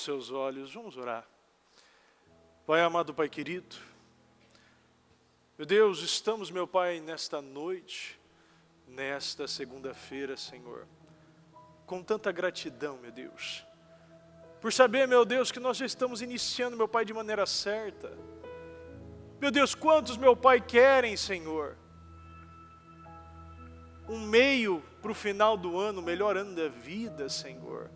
seus olhos, vamos orar. Pai amado, Pai querido, meu Deus, estamos, meu Pai, nesta noite, nesta segunda-feira, Senhor, com tanta gratidão, meu Deus, por saber, meu Deus, que nós já estamos iniciando, meu Pai, de maneira certa. Meu Deus, quantos, meu Pai, querem, Senhor, um meio para o final do ano, o melhor ano da vida, Senhor.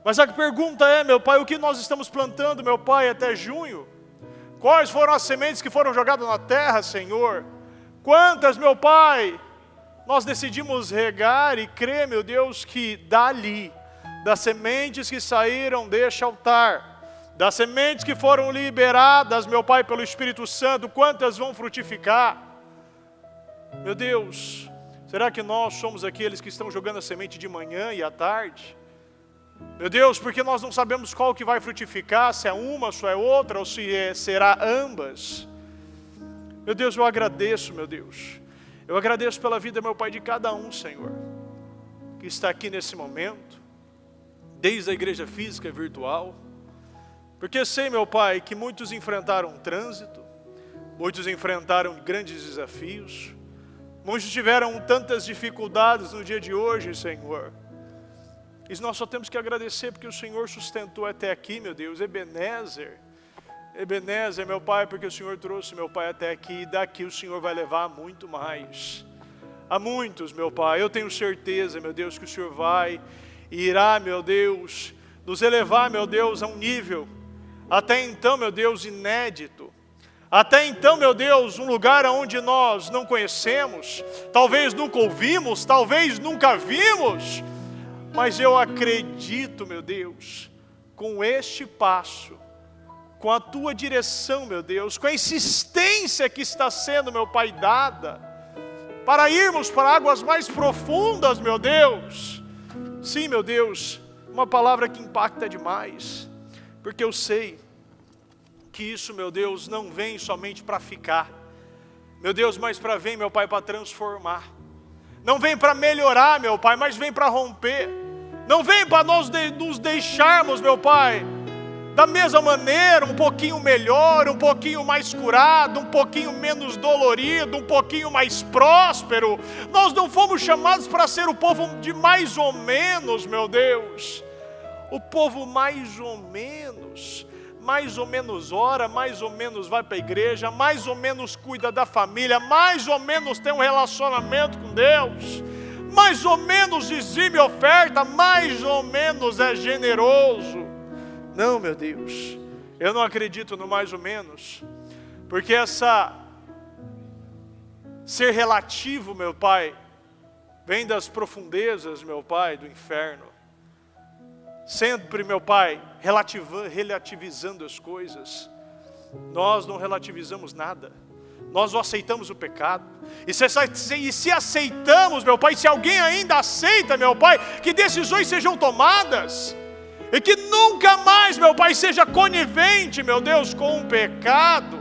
Mas a pergunta é, meu Pai, o que nós estamos plantando, meu Pai, até junho? Quais foram as sementes que foram jogadas na terra, Senhor? Quantas, meu Pai, nós decidimos regar e crer, meu Deus, que dali, das sementes que saíram deste altar, das sementes que foram liberadas, meu Pai, pelo Espírito Santo, quantas vão frutificar? Meu Deus, será que nós somos aqueles que estão jogando a semente de manhã e à tarde? Meu Deus, porque nós não sabemos qual que vai frutificar, se é uma, se é outra, ou se será ambas. Meu Deus, eu agradeço, meu Deus. Eu agradeço pela vida, meu Pai, de cada um, Senhor, que está aqui nesse momento, desde a igreja física e virtual, porque sei, meu Pai, que muitos enfrentaram trânsito, muitos enfrentaram grandes desafios, muitos tiveram tantas dificuldades no dia de hoje, Senhor. E nós só temos que agradecer porque o Senhor sustentou até aqui, meu Deus. Ebenezer, meu Pai, porque o Senhor trouxe, meu Pai, até aqui. E daqui o Senhor vai levar muito mais. A muitos, meu Pai. Eu tenho certeza, meu Deus, que o Senhor vai e irá, meu Deus, nos elevar, meu Deus, a um nível até então, meu Deus, inédito. Até então, meu Deus, um lugar onde nós não conhecemos, talvez nunca ouvimos, talvez nunca vimos. Mas eu acredito, meu Deus, com este passo, com a Tua direção, meu Deus, com a insistência que está sendo, meu Pai, dada, para irmos para águas mais profundas, meu Deus. Sim, meu Deus, uma palavra que impacta demais, porque eu sei que isso, meu Deus, não vem somente para ficar, meu Deus, mas vem, meu Pai, para transformar. Não vem para melhorar, meu Pai, mas vem para romper. Não vem para nós nos deixarmos, meu Pai, da mesma maneira, um pouquinho melhor, um pouquinho mais curado, um pouquinho menos dolorido, um pouquinho mais próspero. Nós não fomos chamados para ser o povo de mais ou menos, meu Deus. O povo mais ou menos ora, mais ou menos vai para a igreja, mais ou menos cuida da família, mais ou menos tem um relacionamento com Deus, mais ou menos dizime oferta, mais ou menos é generoso. Não, meu Deus, eu não acredito no mais ou menos, porque ser relativo, meu Pai, vem das profundezas, meu Pai, do inferno. Sempre, meu Pai, relativizando as coisas. Nós não relativizamos nada. Nós não aceitamos o pecado. E se aceitamos, meu Pai, se alguém ainda aceita, meu Pai, que decisões sejam tomadas. E que nunca mais, meu Pai, seja conivente, meu Deus, com o pecado.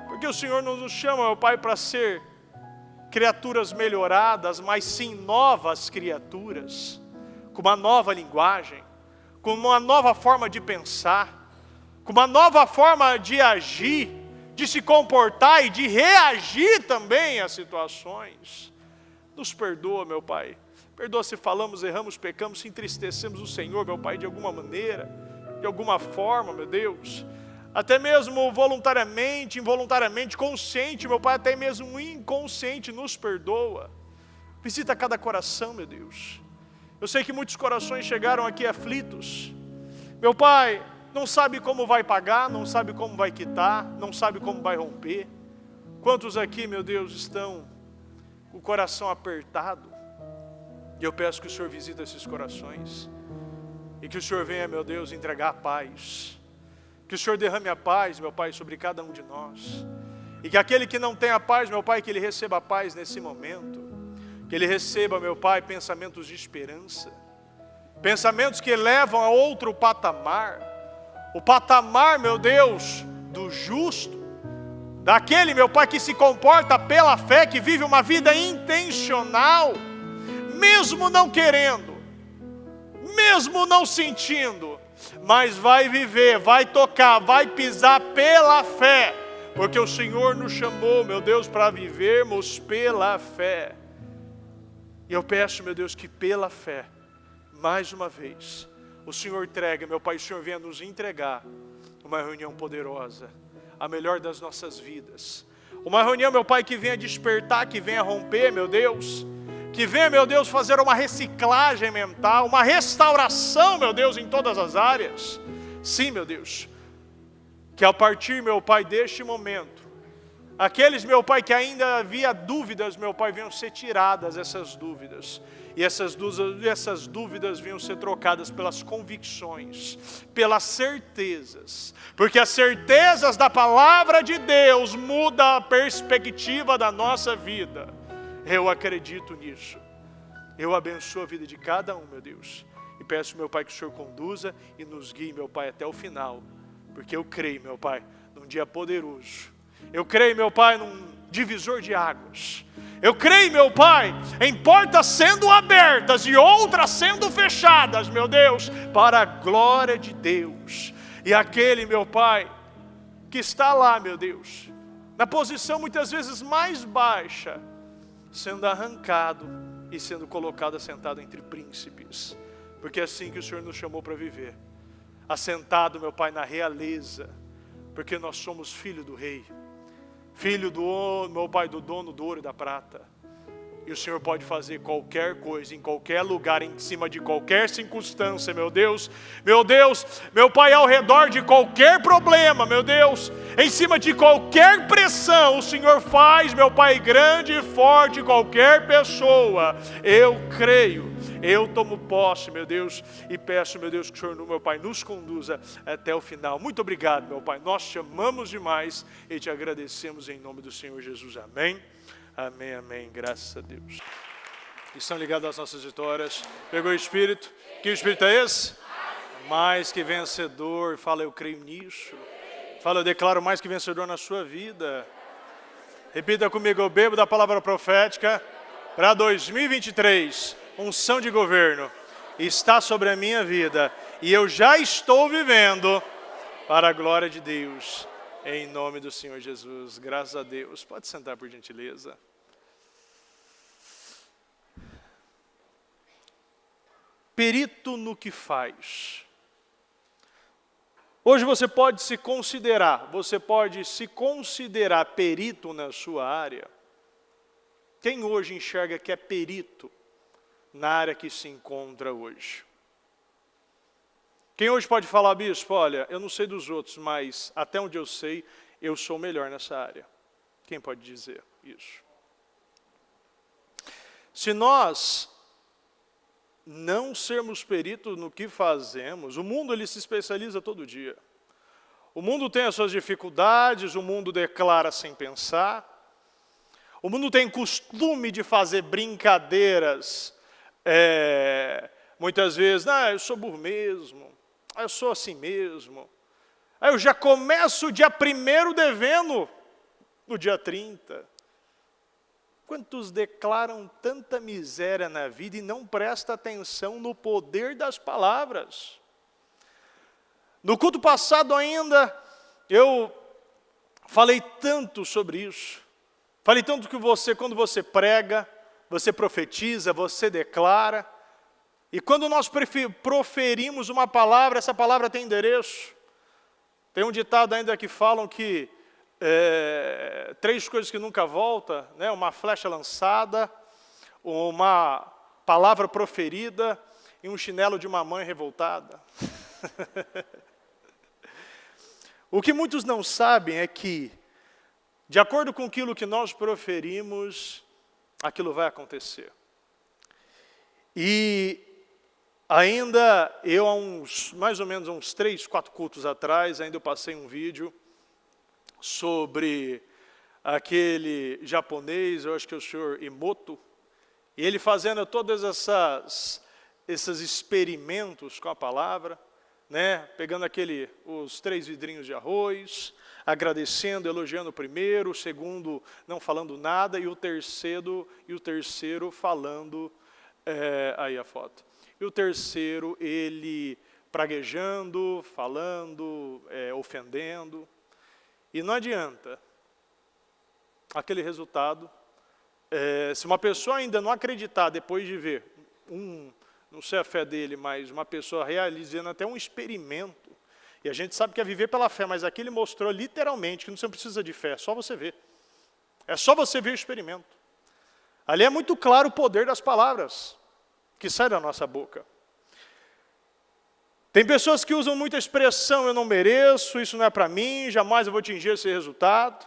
Porque o Senhor não nos chama, meu Pai, para ser criaturas melhoradas, mas sim novas criaturas. Com uma nova linguagem, com uma nova forma de pensar, com uma nova forma de agir, de se comportar e de reagir também às situações. Nos perdoa, meu Pai. Perdoa se falamos, erramos, pecamos, se entristecemos o Senhor, meu Pai, de alguma maneira, de alguma forma, meu Deus. Até mesmo voluntariamente, involuntariamente, consciente, meu Pai, até mesmo inconsciente, nos perdoa. Visita cada coração, meu Deus. Eu sei que muitos corações chegaram aqui aflitos. Meu Pai, não sabe como vai pagar, não sabe como vai quitar, não sabe como vai romper. Quantos aqui, meu Deus, estão com o coração apertado? E eu peço que o Senhor visite esses corações. E que o Senhor venha, meu Deus, entregar a paz. Que o Senhor derrame a paz, meu Pai, sobre cada um de nós. E que aquele que não tem a paz, meu Pai, que ele receba a paz nesse momento. Que ele receba, meu Pai, pensamentos de esperança. Pensamentos que levam a outro patamar. O patamar, meu Deus, do justo. Daquele, meu Pai, que se comporta pela fé, que vive uma vida intencional. Mesmo não querendo, mesmo não sentindo, mas vai viver, vai tocar, vai pisar pela fé, porque o Senhor nos chamou, meu Deus, para vivermos pela fé. E eu peço, meu Deus, que pela fé, mais uma vez, o Senhor entrega, meu Pai, o Senhor venha nos entregar uma reunião poderosa, a melhor das nossas vidas. Uma reunião, meu Pai, que venha despertar, que venha romper, meu Deus, que venha, meu Deus, fazer uma reciclagem mental, uma restauração, meu Deus, em todas as áreas. Sim, meu Deus, que a partir, meu Pai, deste momento, aqueles, meu Pai, que ainda havia dúvidas, meu Pai, venham ser tiradas essas dúvidas. E essas dúvidas venham ser trocadas pelas convicções, pelas certezas. Porque as certezas da palavra de Deus mudam a perspectiva da nossa vida. Eu acredito nisso. Eu abençoo a vida de cada um, meu Deus. E peço, meu Pai, que o Senhor conduza e nos guie, meu Pai, até o final. Porque eu creio, meu Pai, num dia poderoso. Eu creio, meu Pai, num divisor de águas. Eu creio, meu Pai, em portas sendo abertas e outras sendo fechadas, meu Deus, para a glória de Deus. E aquele, meu Pai, que está lá, meu Deus, na posição muitas vezes mais baixa, sendo arrancado e sendo colocado assentado entre príncipes. Porque é assim que o Senhor nos chamou para viver. Assentado, meu Pai, na realeza, porque nós somos filho do Rei. Filho do, meu Pai, do dono do ouro e da prata. E o Senhor pode fazer qualquer coisa, em qualquer lugar, em cima de qualquer circunstância, meu Deus, meu Pai, ao redor de qualquer problema, meu Deus, em cima de qualquer pressão, o Senhor faz, meu Pai, grande e forte qualquer pessoa. Eu creio. Eu tomo posse, meu Deus, e peço, meu Deus, que o Senhor, meu Pai, nos conduza até o final. Muito obrigado, meu Pai. Nós te amamos demais e te agradecemos em nome do Senhor Jesus. Amém. Amém, amém. Graças a Deus. Estão ligados às nossas vitórias. Pegou o Espírito? Que Espírito é esse? Mais que vencedor. Fala, eu creio nisso. Fala, eu declaro mais que vencedor na sua vida. Repita comigo, eu bebo da palavra profética para 2023. Unção de governo está sobre a minha vida e eu já estou vivendo para a glória de Deus, em nome do Senhor Jesus. Graças a Deus. Pode sentar, por gentileza. Perito no que faz. Hoje você pode se considerar perito na sua área. Quem hoje enxerga que é perito na área que se encontra hoje? Quem hoje pode falar, bispo, olha, eu não sei dos outros, mas até onde eu sei, eu sou melhor nessa área? Quem pode dizer isso? Se nós não sermos peritos no que fazemos, o mundo ele se especializa todo dia. O mundo tem as suas dificuldades, o mundo declara sem pensar, o mundo tem costume de fazer brincadeiras, muitas vezes, eu sou burro mesmo, eu sou assim mesmo, aí eu já começo o dia 1º devendo no dia 30. Quantos declaram tanta miséria na vida e não prestam atenção no poder das palavras? No culto passado ainda, eu falei tanto sobre isso, falei tanto que quando você prega, você profetiza, você declara. E quando nós proferimos uma palavra, essa palavra tem endereço. Tem um ditado ainda que falam que 3 coisas que nunca voltam, né? Uma flecha lançada, uma palavra proferida e um chinelo de uma mãe revoltada. O que muitos não sabem é que, de acordo com aquilo que nós proferimos, aquilo vai acontecer. E ainda eu, mais ou menos uns 3, 4 cultos atrás, ainda eu passei um vídeo sobre aquele japonês, eu acho que é o senhor Emoto, e ele fazendo todos esses experimentos com a palavra, né? Pegando os 3 vidrinhos de arroz, agradecendo, elogiando o primeiro, o segundo não falando nada, e o terceiro falando, aí a foto. E o terceiro, ele praguejando, falando, ofendendo. E não adianta aquele resultado. Se uma pessoa ainda não acreditar, depois de ver, não sei a fé dele, mas uma pessoa realizando até um experimento, e a gente sabe que é viver pela fé, mas aqui ele mostrou literalmente que você não precisa de fé, é só você ver. É só você ver o experimento. Ali é muito claro o poder das palavras que saem da nossa boca. Tem pessoas que usam muita expressão, eu não mereço, isso não é para mim, jamais eu vou atingir esse resultado.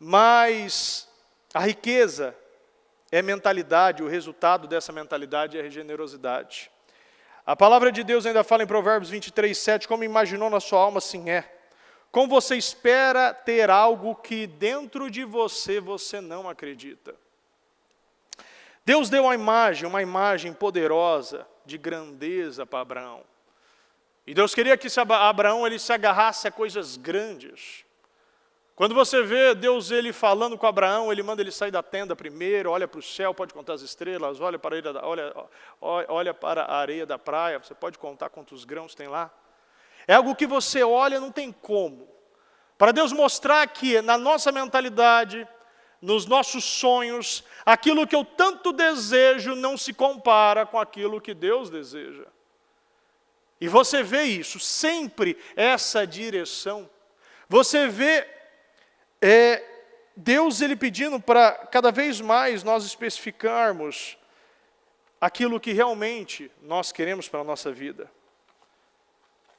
Mas a riqueza é mentalidade, o resultado dessa mentalidade é a generosidade. A palavra de Deus ainda fala em Provérbios 23:7, como imaginou na sua alma, assim é. Como você espera ter algo que dentro de você não acredita. Deus deu uma imagem poderosa de grandeza para Abraão. E Deus queria que Abraão ele se agarrasse a coisas grandes. Quando você vê Deus ele falando com Abraão, ele manda ele sair da tenda primeiro, olha para o céu, pode contar as estrelas, olha para a areia da praia, você pode contar quantos grãos tem lá. É algo que você olha, não tem como. Para Deus mostrar que na nossa mentalidade, nos nossos sonhos, aquilo que eu tanto desejo não se compara com aquilo que Deus deseja. E você vê isso, sempre essa direção. Você vê Deus ele pedindo para cada vez mais nós especificarmos aquilo que realmente nós queremos para a nossa vida.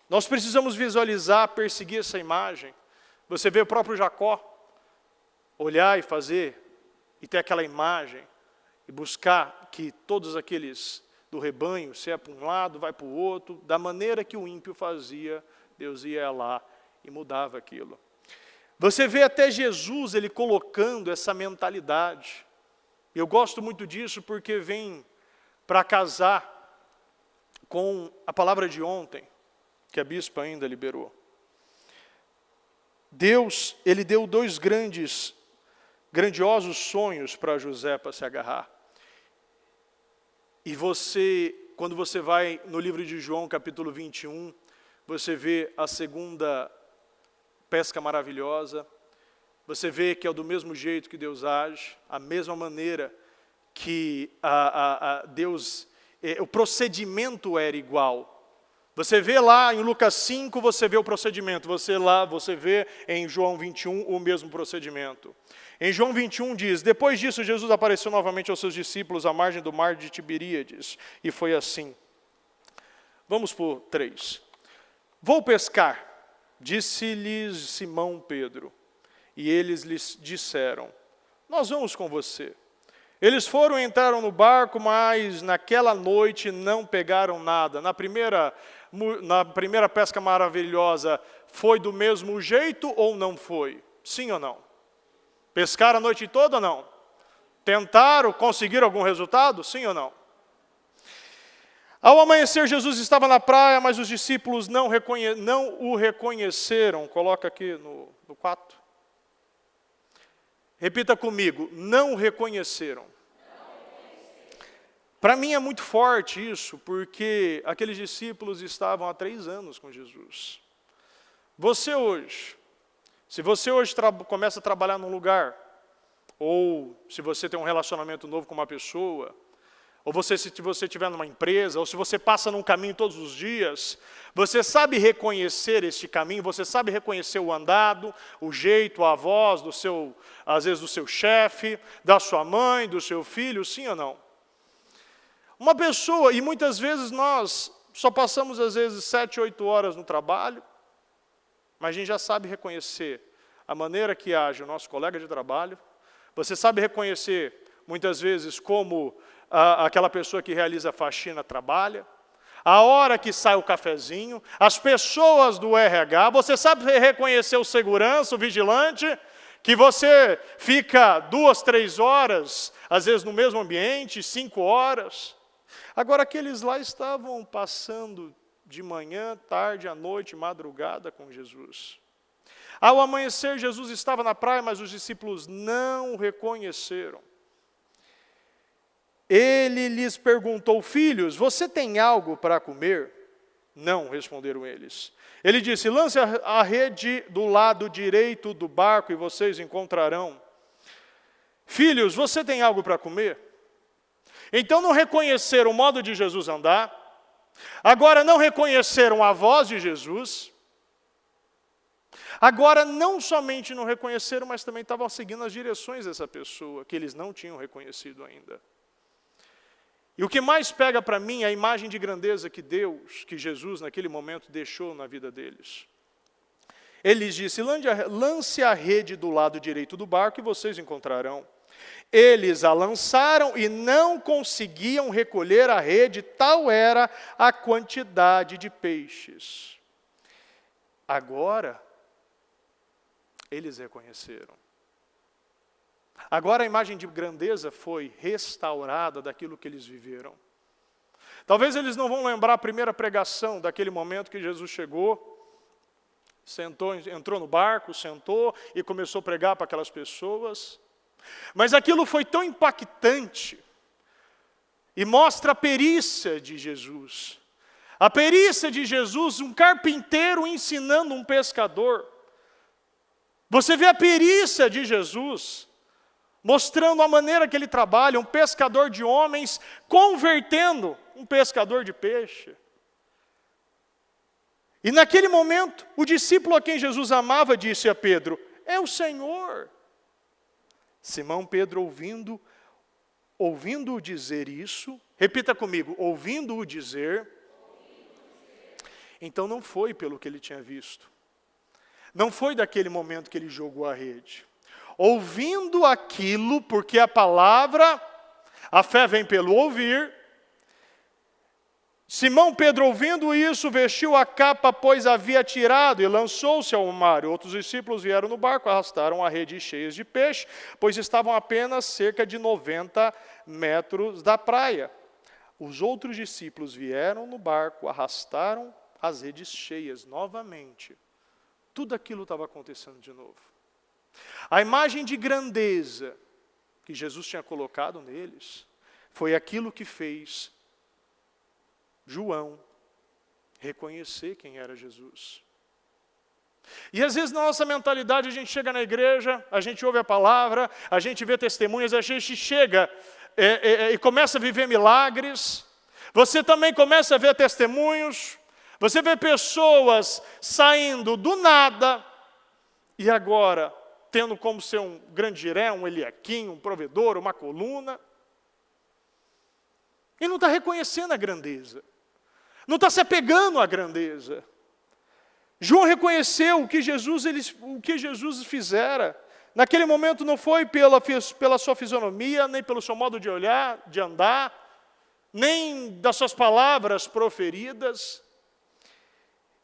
Nós precisamos visualizar, perseguir essa imagem. Você vê o próprio Jacó olhar e fazer, e ter aquela imagem, e buscar que todos aqueles do rebanho, se é para um lado, vai para o outro, da maneira que o ímpio fazia, Deus ia lá e mudava aquilo. Você vê até Jesus, ele colocando essa mentalidade. Eu gosto muito disso porque vem para casar com a palavra de ontem, que a bispa ainda liberou. Deus, ele deu dois grandiosos sonhos para José para se agarrar. E quando você vai no livro de João, capítulo 21, você vê a segunda pesca maravilhosa, você vê que é do mesmo jeito que Deus age, a mesma maneira que Deus, o procedimento era igual. Você vê lá em Lucas 5, você vê o procedimento, você vê em João 21 o mesmo procedimento. Em João 21 diz, depois disso Jesus apareceu novamente aos seus discípulos à margem do mar de Tiberíades, e foi assim. Vamos para o 3. Vou pescar, disse-lhes Simão Pedro, e eles lhes disseram, nós vamos com você. Eles foram e entraram no barco, mas naquela noite não pegaram nada. Na primeira pesca maravilhosa, foi do mesmo jeito ou não foi? Sim ou não? Pescaram a noite toda ou não? Tentaram, conseguiram algum resultado? Sim ou não? Ao amanhecer, Jesus estava na praia, mas os discípulos não o reconheceram. Coloca aqui no 4. Repita comigo, não o reconheceram. Para mim é muito forte isso, porque aqueles discípulos estavam há 3 anos com Jesus. Se você hoje começa a trabalhar num lugar, ou se você tem um relacionamento novo com uma pessoa, ou se você estiver numa empresa, ou se você passa num caminho todos os dias, você sabe reconhecer este caminho, você sabe reconhecer o andado, o jeito, a voz às vezes do seu chefe, da sua mãe, do seu filho, sim ou não? Uma pessoa, e muitas vezes nós só passamos às vezes 7, 8 horas no trabalho, mas a gente já sabe reconhecer a maneira que age o nosso colega de trabalho. Você sabe reconhecer, muitas vezes, como aquela pessoa que realiza a faxina trabalha. A hora que sai o cafezinho, as pessoas do RH. Você sabe reconhecer o segurança, o vigilante, que você fica 2, 3 horas, às vezes no mesmo ambiente, 5 horas. Agora, aqueles lá estavam passando de manhã, tarde, à noite, madrugada com Jesus. Ao amanhecer, Jesus estava na praia, mas os discípulos não o reconheceram. Ele lhes perguntou, filhos, você tem algo para comer? Não, responderam eles. Ele disse, lance a rede do lado direito do barco e vocês encontrarão. Filhos, você tem algo para comer? Então não reconheceram o modo de Jesus andar. Agora não reconheceram a voz de Jesus. Agora não somente não reconheceram, mas também estavam seguindo as direções dessa pessoa, que eles não tinham reconhecido ainda. E o que mais pega para mim é a imagem de grandeza que Deus, que Jesus naquele momento deixou na vida deles. Ele lhes disse, lance a rede do lado direito do barco e vocês encontrarão. Eles a lançaram e não conseguiam recolher a rede, tal era a quantidade de peixes. Agora, eles reconheceram. Agora a imagem de grandeza foi restaurada daquilo que eles viveram. Talvez eles não vão lembrar a primeira pregação daquele momento que Jesus chegou, sentou, entrou no barco, sentou e começou a pregar para aquelas pessoas. Mas aquilo foi tão impactante e mostra a perícia de Jesus. A perícia de Jesus, um carpinteiro ensinando um pescador. Você vê a perícia de Jesus, mostrando a maneira que ele trabalha, um pescador de homens, convertendo um pescador de peixe. E naquele momento, o discípulo a quem Jesus amava disse a Pedro, é o Senhor. Simão Pedro, ouvindo-o dizer isso, repita comigo, ouvindo-o dizer, então não foi pelo que ele tinha visto. Não foi daquele momento que ele jogou a rede. Ouvindo aquilo, porque a palavra, a fé vem pelo ouvir. Simão Pedro, ouvindo isso, vestiu a capa, pois havia tirado, e lançou-se ao mar. Outros discípulos vieram no barco, arrastaram a rede cheia de peixe, pois estavam apenas cerca de 90 metros da praia. Os outros discípulos vieram no barco, arrastaram as redes cheias novamente. Tudo aquilo estava acontecendo de novo. A imagem de grandeza que Jesus tinha colocado neles foi aquilo que fez João reconhecer quem era Jesus. E às vezes na nossa mentalidade a gente chega na igreja, a gente ouve a palavra, a gente vê testemunhas, a gente chega e começa a viver milagres. Você também começa a ver testemunhos. Você vê pessoas saindo do nada e agora tendo como ser um grande Jiré, um Eliaquim, um provedor, uma coluna. E não está reconhecendo a grandeza. Não está se apegando à grandeza. João reconheceu o que Jesus fizera. Naquele momento não foi pela sua fisionomia, nem pelo seu modo de olhar, de andar, nem das suas palavras proferidas.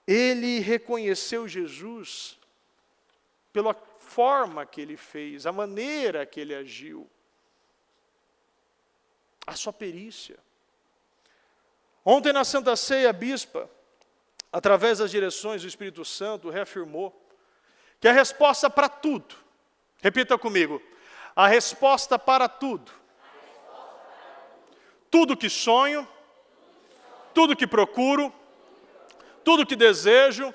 Ele reconheceu Jesus pela forma que ele fez, a maneira que ele agiu, a sua perícia. Ontem na Santa Ceia, a bispa, através das direções do Espírito Santo, reafirmou que a resposta para tudo, repita comigo, a resposta para tudo, tudo que sonho, tudo que procuro, tudo que desejo,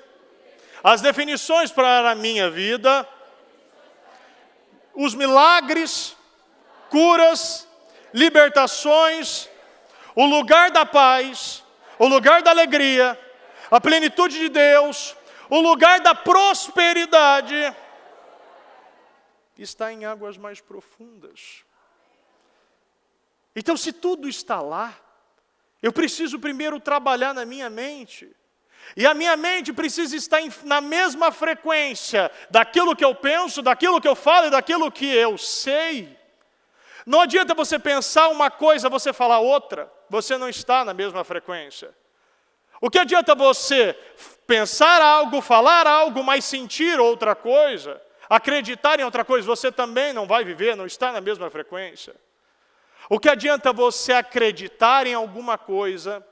as definições para a minha vida, os milagres, curas, libertações, o lugar da paz, o lugar da alegria, a plenitude de Deus, o lugar da prosperidade, está em águas mais profundas. Então, se tudo está lá, eu preciso primeiro trabalhar na minha mente. E a minha mente precisa estar na mesma frequência daquilo que eu penso, daquilo que eu falo e daquilo que eu sei. Não adianta você pensar uma coisa, você falar outra. Você não está na mesma frequência. O que adianta você pensar algo, falar algo, mas sentir outra coisa, acreditar em outra coisa? Você também não vai viver, não está na mesma frequência. O que adianta você acreditar em alguma coisa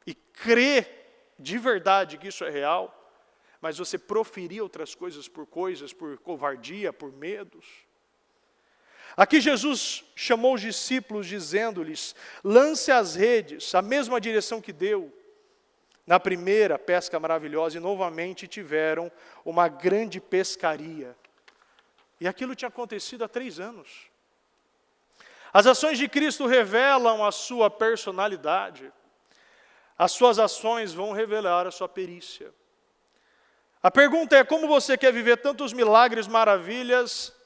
e crer de verdade que isso é real, mas você proferir outras coisas, por covardia, por medos? Aqui Jesus chamou os discípulos dizendo-lhes, lance as redes, a mesma direção que deu na primeira pesca maravilhosa e novamente tiveram uma grande pescaria. E aquilo tinha acontecido há 3 anos. As ações de Cristo revelam a sua personalidade. As suas ações vão revelar a sua perícia. A pergunta é: como você quer viver tantos milagres, maravilhas,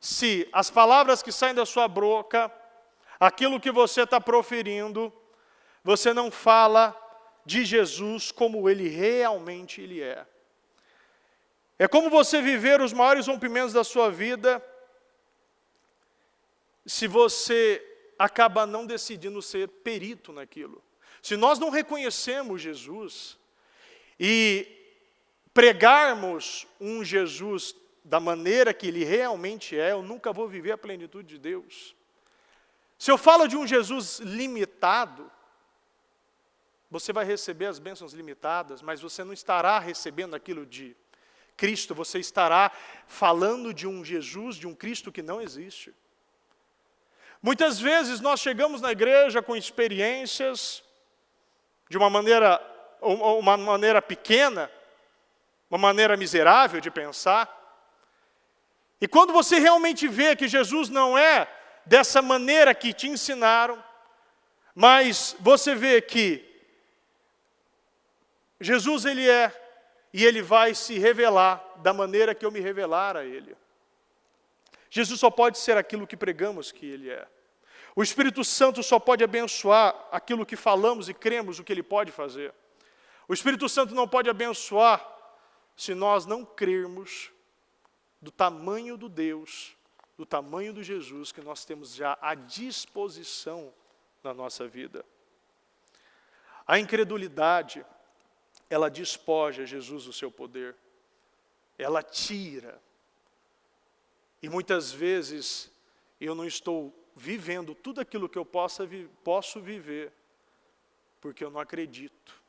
se as palavras que saem da sua boca, aquilo que você está proferindo, você não fala de Jesus como Ele realmente Ele é? É como você viver os maiores rompimentos da sua vida, se você acaba não decidindo ser perito naquilo. Se nós não reconhecemos Jesus e pregarmos um Jesus da maneira que Ele realmente é, eu nunca vou viver a plenitude de Deus. Se eu falo de um Jesus limitado, você vai receber as bênçãos limitadas, mas você não estará recebendo aquilo de Cristo, você estará falando de um Jesus, de um Cristo que não existe. Muitas vezes nós chegamos na igreja com experiências de uma maneira pequena, uma maneira miserável de pensar. E quando você realmente vê que Jesus não é dessa maneira que te ensinaram, mas você vê que Jesus Ele é, e Ele vai se revelar da maneira que eu me revelar a Ele. Jesus só pode ser aquilo que pregamos que Ele é. O Espírito Santo só pode abençoar aquilo que falamos e cremos o que Ele pode fazer. O Espírito Santo não pode abençoar se nós não crermos do tamanho do Deus, do tamanho do Jesus que nós temos já à disposição na nossa vida. A incredulidade, ela despoja Jesus do seu poder. Ela tira. E muitas vezes eu não estou vivendo tudo aquilo que eu posso viver, porque eu não acredito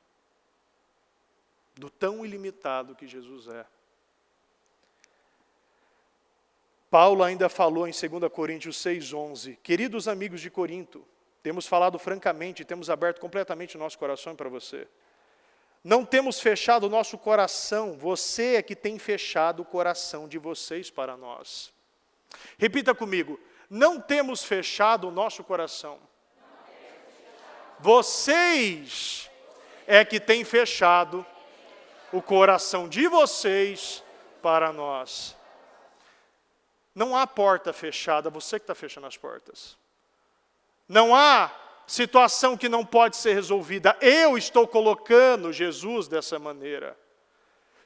do tão ilimitado que Jesus é. Paulo ainda falou em 2 Coríntios 6,11, queridos amigos de Corinto, temos falado francamente, temos aberto completamente o nosso coração para você. Não temos fechado o nosso coração, você é que tem fechado o coração de vocês para nós. Repita comigo, não temos fechado o nosso coração. Vocês é que têm fechado o coração de vocês para nós. Não há porta fechada, você que está fechando as portas. Não há situação que não pode ser resolvida. Eu estou colocando Jesus dessa maneira.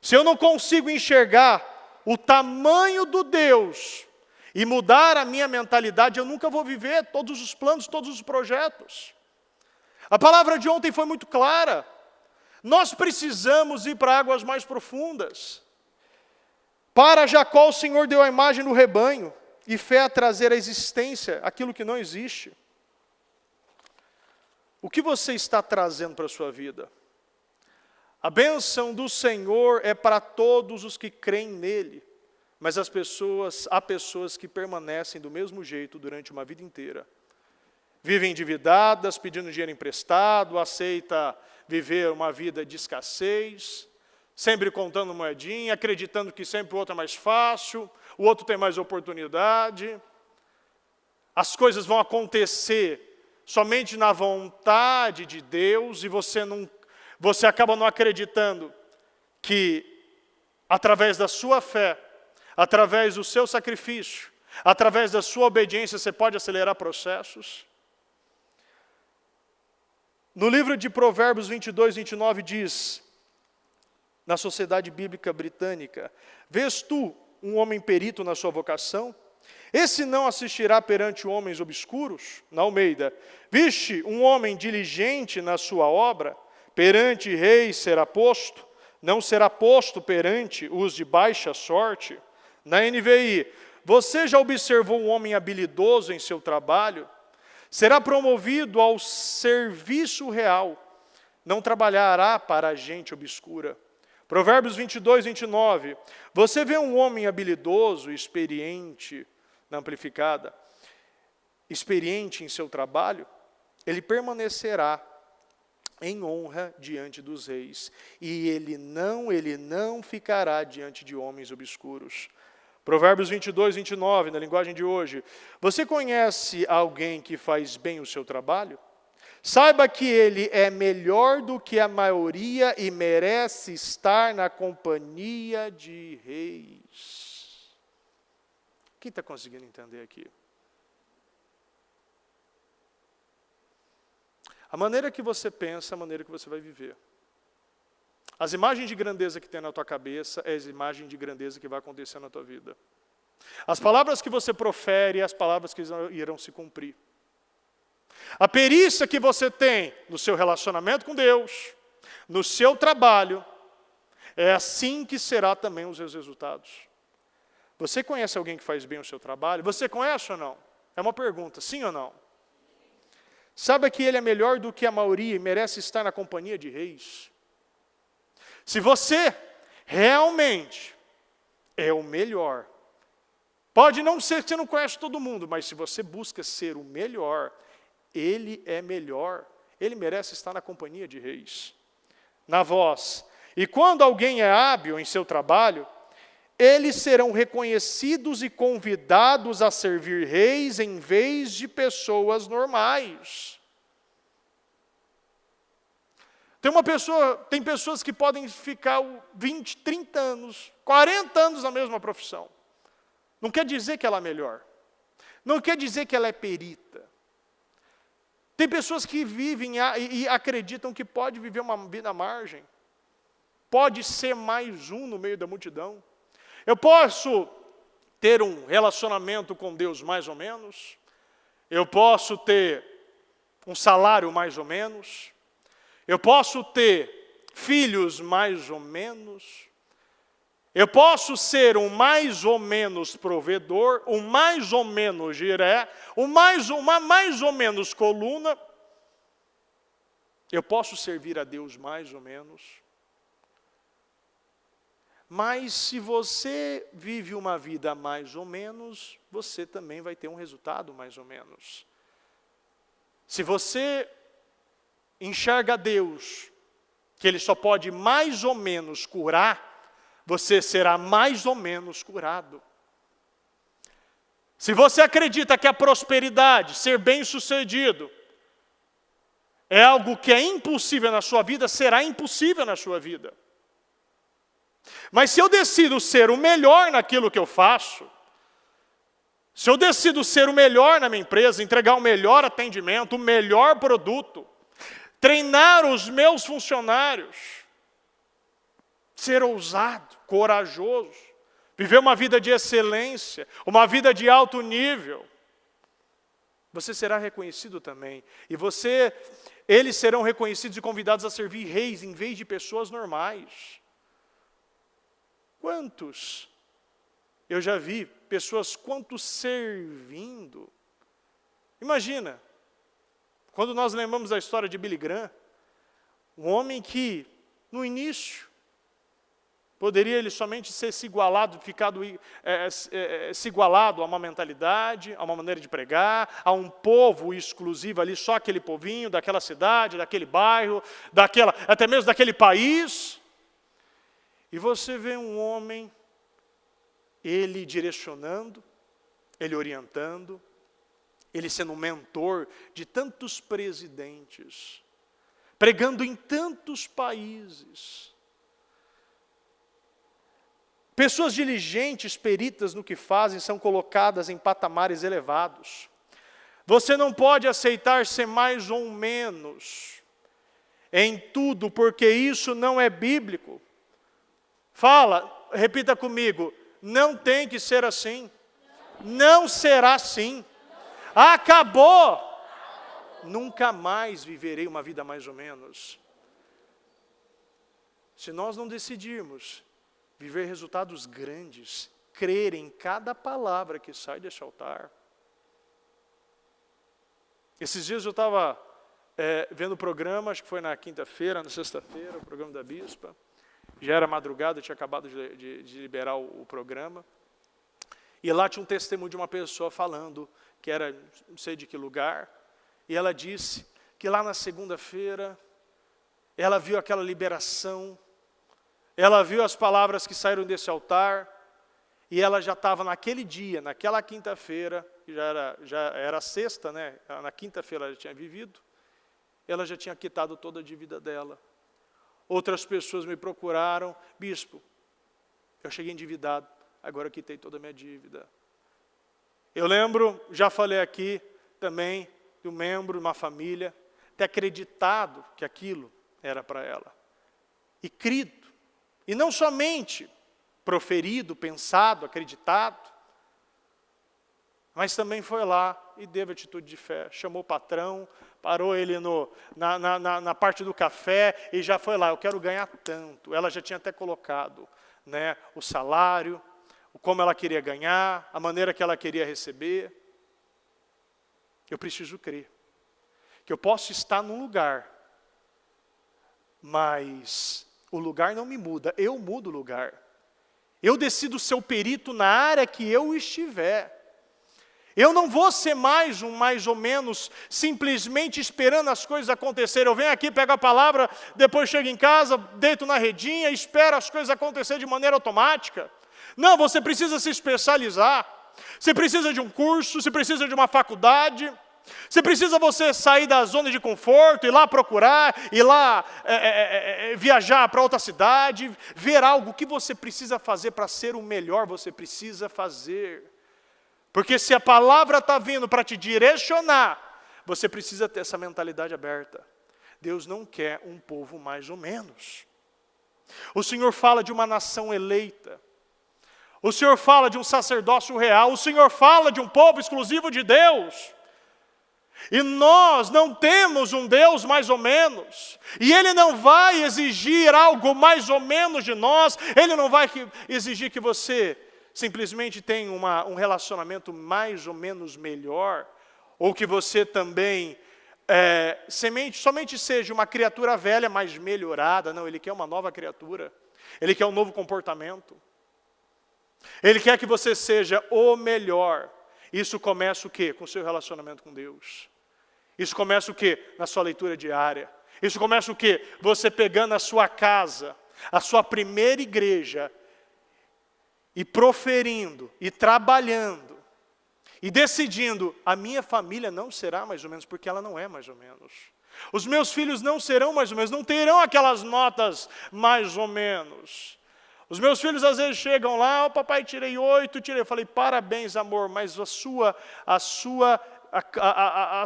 Se eu não consigo enxergar o tamanho do Deus e mudar a minha mentalidade, eu nunca vou viver todos os planos, todos os projetos. A palavra de ontem foi muito clara. Nós precisamos ir para águas mais profundas. Para Jacó, o Senhor deu a imagem do rebanho, e fé a trazer à existência aquilo que não existe. O que você está trazendo para a sua vida? A bênção do Senhor é para todos os que creem nele, mas há pessoas que permanecem do mesmo jeito durante uma vida inteira. Vivem endividadas, pedindo dinheiro emprestado, aceita viver uma vida de escassez, sempre contando moedinha, acreditando que sempre o outro é mais fácil, o outro tem mais oportunidade. As coisas vão acontecer somente na vontade de Deus e você acaba não acreditando que através da sua fé, através do seu sacrifício, através da sua obediência, você pode acelerar processos. No livro de Provérbios 22, 29 diz, na Sociedade Bíblica Britânica, vês tu um homem perito na sua vocação? Esse não assistirá perante homens obscuros? Na Almeida, viste um homem diligente na sua obra? Perante reis será posto? Não será posto perante os de baixa sorte? Na NVI, você já observou um homem habilidoso em seu trabalho? Será promovido ao serviço real, não trabalhará para a gente obscura. Provérbios 22, 29, você vê um homem habilidoso, experiente, na amplificada, experiente em seu trabalho, ele permanecerá em honra diante dos reis, e ele não ficará diante de homens obscuros. Provérbios 22, 29, na linguagem de hoje. Você conhece alguém que faz bem o seu trabalho? Saiba que ele é melhor do que a maioria e merece estar na companhia de reis. Quem está conseguindo entender aqui? A maneira que você pensa, a maneira que você vai viver. As imagens de grandeza que tem na tua cabeça, é as imagens de grandeza que vai acontecer na tua vida. As palavras que você profere, as palavras que irão se cumprir. A perícia que você tem no seu relacionamento com Deus, no seu trabalho, é assim que será também os seus resultados. Você conhece alguém que faz bem o seu trabalho? Você conhece ou não? É uma pergunta, sim ou não? Sabe que ele é melhor do que a maioria e merece estar na companhia de reis? Se você realmente é o melhor, pode não ser que você não conhece todo mundo, mas se você busca ser o melhor, ele é melhor, ele merece estar na companhia de reis. Na voz. E quando alguém é hábil em seu trabalho, eles serão reconhecidos e convidados a servir reis em vez de pessoas normais. Tem pessoas que podem ficar 20, 30 anos, 40 anos na mesma profissão. Não quer dizer que ela é melhor. Não quer dizer que ela é perita. Tem pessoas que vivem e acreditam que pode viver uma vida à margem. Pode ser mais um no meio da multidão. Eu posso ter um relacionamento com Deus mais ou menos. Eu posso ter um salário mais ou menos. Eu posso ter filhos mais ou menos. Eu posso ser um mais ou menos provedor, um mais ou menos giré, uma mais ou menos coluna. Eu posso servir a Deus mais ou menos. Mas se você vive uma vida mais ou menos, você também vai ter um resultado mais ou menos. Se você enxerga Deus, que Ele só pode mais ou menos curar, você será mais ou menos curado. Se você acredita que a prosperidade, ser bem-sucedido, é algo que é impossível na sua vida, será impossível na sua vida. Mas se eu decido ser o melhor naquilo que eu faço, se eu decido ser o melhor na minha empresa, entregar o melhor atendimento, o melhor produto, treinar os meus funcionários, ser ousado, corajoso, viver uma vida de excelência, uma vida de alto nível, você será reconhecido também. E eles serão reconhecidos e convidados a servir reis em vez de pessoas normais. Quantos eu já vi pessoas servindo? Imagina, quando nós lembramos da história de Billy Graham, um homem que, no início, poderia ele somente ser se igualado a uma mentalidade, a uma maneira de pregar, a um povo exclusivo ali, só aquele povinho, daquela cidade, daquele bairro, até mesmo daquele país. E você vê um homem, ele direcionando, ele orientando, ele sendo um mentor de tantos presidentes, pregando em tantos países. Pessoas diligentes, peritas no que fazem, são colocadas em patamares elevados. Você não pode aceitar ser mais ou menos em tudo, porque isso não é bíblico. Repita comigo, não tem que ser assim. Não será assim. Acabou. Nunca mais viverei uma vida mais ou menos. Se nós não decidirmos viver resultados grandes, crer em cada palavra que sai desse altar. Esses dias eu estava vendo o programa, acho que foi na quinta-feira, na sexta-feira, o programa da Bispa. Já era madrugada, eu tinha acabado de liberar o programa. E lá tinha um testemunho de uma pessoa falando, que era não sei de que lugar, e ela disse que lá na segunda-feira, ela viu aquela liberação, ela viu as palavras que saíram desse altar, e ela já estava naquele dia, naquela quinta-feira, já era sexta, né? Na quinta-feira ela já tinha vivido, ela já tinha quitado toda a dívida dela. Outras pessoas me procuraram, bispo, eu cheguei endividado, agora eu quitei toda a minha dívida. Eu lembro, já falei aqui também, de um membro de uma família, ter acreditado que aquilo era para ela. E crido. E não somente proferido, pensado, acreditado, mas também foi lá e teve atitude de fé. Chamou o patrão, parou ele na parte do café e já foi lá, eu quero ganhar tanto. Ela já tinha até colocado, né, o salário, como ela queria ganhar, a maneira que ela queria receber. Eu preciso crer que eu posso estar num lugar, mas o lugar não me muda, eu mudo o lugar. Eu decido ser o perito na área que eu estiver. Eu não vou ser mais ou menos, simplesmente esperando as coisas acontecerem. Eu venho aqui, pego a palavra, depois chego em casa, deito na redinha, espero as coisas acontecerem de maneira automática. Não, você precisa se especializar. Você precisa de um curso, você precisa de uma faculdade. Você precisa sair da zona de conforto, ir lá procurar, ir lá viajar para outra cidade, ver algo que você precisa fazer para ser o melhor, você precisa fazer. Porque se a palavra está vindo para te direcionar, você precisa ter essa mentalidade aberta. Deus não quer um povo mais ou menos. O Senhor fala de uma nação eleita. O Senhor fala de um sacerdócio real. O Senhor fala de um povo exclusivo de Deus. E nós não temos um Deus mais ou menos. E Ele não vai exigir algo mais ou menos de nós. Ele não vai exigir que você simplesmente tenha um relacionamento mais ou menos melhor. Ou que você também somente seja uma criatura velha, mas melhorada. Não, Ele quer uma nova criatura. Ele quer um novo comportamento. Ele quer que você seja o melhor. Isso começa o quê? Com o seu relacionamento com Deus. Isso começa o quê? Na sua leitura diária. Isso começa o quê? Você pegando a sua casa, a sua primeira igreja, e proferindo, e trabalhando, e decidindo, a minha família não será mais ou menos, porque ela não é mais ou menos. Os meus filhos não serão mais ou menos, não terão aquelas notas mais ou menos. Os meus filhos às vezes chegam lá, papai, tirei 8, tirei. Eu falei, parabéns, amor, mas a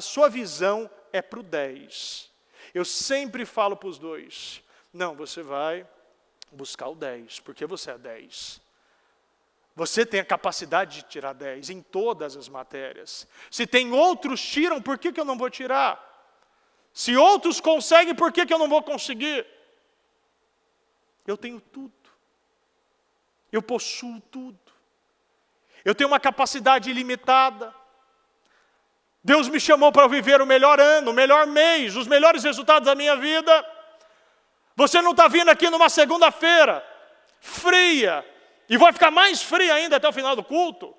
sua visão é para o 10. Eu sempre falo para os dois, não, você vai buscar o 10, porque você é 10. Você tem a capacidade de tirar 10 em todas as matérias. Se tem outros tiram, por que eu não vou tirar? Se outros conseguem, por que eu não vou conseguir? Eu tenho tudo. Eu possuo tudo. Eu tenho uma capacidade ilimitada. Deus me chamou para viver o melhor ano, o melhor mês, os melhores resultados da minha vida. Você não está vindo aqui numa segunda-feira, fria, e vai ficar mais fria ainda até o final do culto,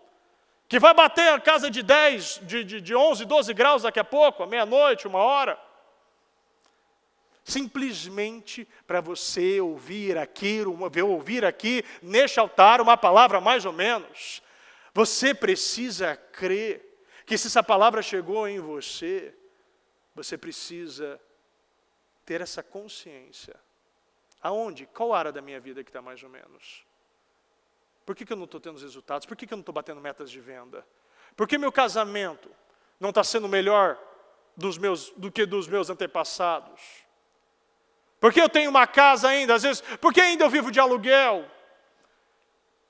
que vai bater a casa de 10, de 11, 12 graus daqui a pouco, à meia-noite, 1h. Simplesmente para você ouvir aqui, neste altar, uma palavra mais ou menos. Você precisa crer que se essa palavra chegou em você, você precisa ter essa consciência. Aonde? Qual área da minha vida que está mais ou menos? Por que eu não estou tendo os resultados? Por que eu não estou batendo metas de venda? Por que meu casamento não está sendo melhor do que dos meus antepassados? Porque eu tenho uma casa ainda, às vezes, porque ainda eu vivo de aluguel?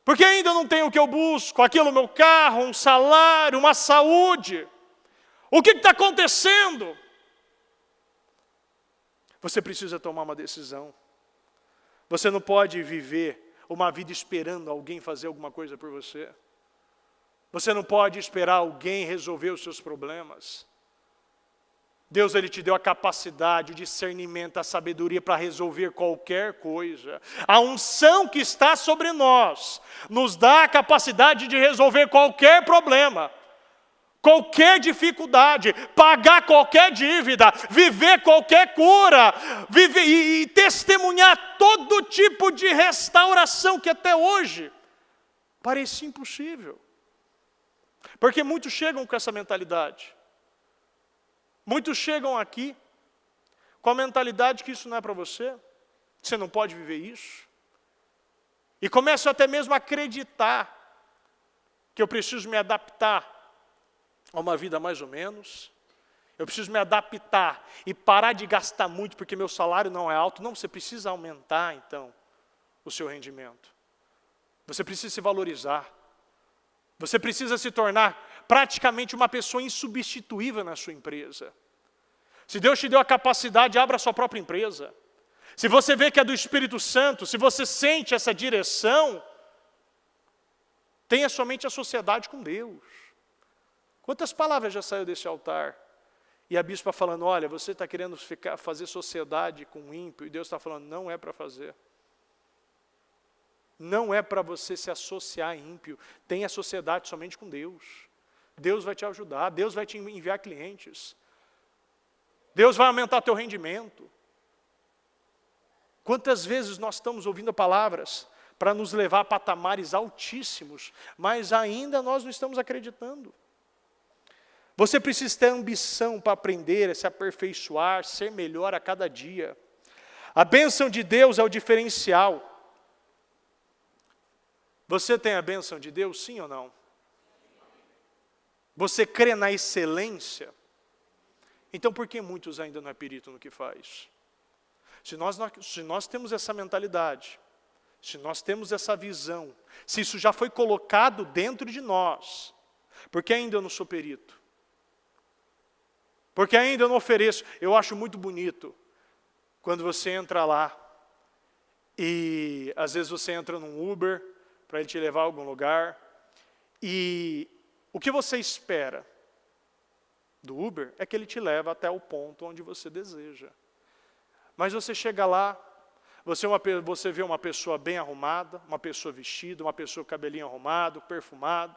Porque ainda eu não tenho o que eu busco, aquilo, meu carro, um salário, uma saúde. O que está acontecendo? Você precisa tomar uma decisão. Você não pode viver uma vida esperando alguém fazer alguma coisa por você. Você não pode esperar alguém resolver os seus problemas. Deus, Ele te deu a capacidade, o discernimento, a sabedoria para resolver qualquer coisa. A unção que está sobre nós nos dá a capacidade de resolver qualquer problema. qualquer dificuldade, pagar qualquer dívida, viver qualquer cura, viver e testemunhar todo tipo de restauração que até hoje parecia impossível. Porque muitos chegam com essa mentalidade. Muitos chegam aqui com a mentalidade que isso não é para você, você não pode viver isso. E começam até mesmo a acreditar que eu preciso me adaptar a uma vida mais ou menos. Eu preciso me adaptar e parar de gastar muito porque meu salário não é alto. Não, você precisa aumentar então o seu rendimento. Você precisa se valorizar. Você precisa se tornar praticamente uma pessoa insubstituível na sua empresa. Se Deus te deu a capacidade, abra a sua própria empresa. Se você vê que é do Espírito Santo, se você sente essa direção, tenha somente a sociedade com Deus. Quantas palavras já saiu desse altar? E a bispa falando, olha, você está querendo fazer sociedade com o ímpio, e Deus está falando, não é para fazer. Não é para você se associar a ímpio, tenha sociedade somente com Deus. Deus vai te ajudar, Deus vai te enviar clientes. Deus vai aumentar teu rendimento. Quantas vezes nós estamos ouvindo palavras para nos levar a patamares altíssimos, mas ainda nós não estamos acreditando. Você precisa ter ambição para aprender, se aperfeiçoar, ser melhor a cada dia. A bênção de Deus é o diferencial. Você tem a bênção de Deus, sim ou não? Você crê na excelência? Então por que muitos ainda não é perito no que faz? Se nós temos essa mentalidade, se nós temos essa visão, se isso já foi colocado dentro de nós, por que ainda eu não sou perito? Porque ainda eu não ofereço. Eu acho muito bonito quando você entra lá e às vezes você entra num Uber para ele te levar a algum lugar e o que você espera do Uber é que ele te leve até o ponto onde você deseja. Mas você chega lá, você vê uma pessoa bem arrumada, uma pessoa vestida, uma pessoa com cabelinho arrumado, perfumado,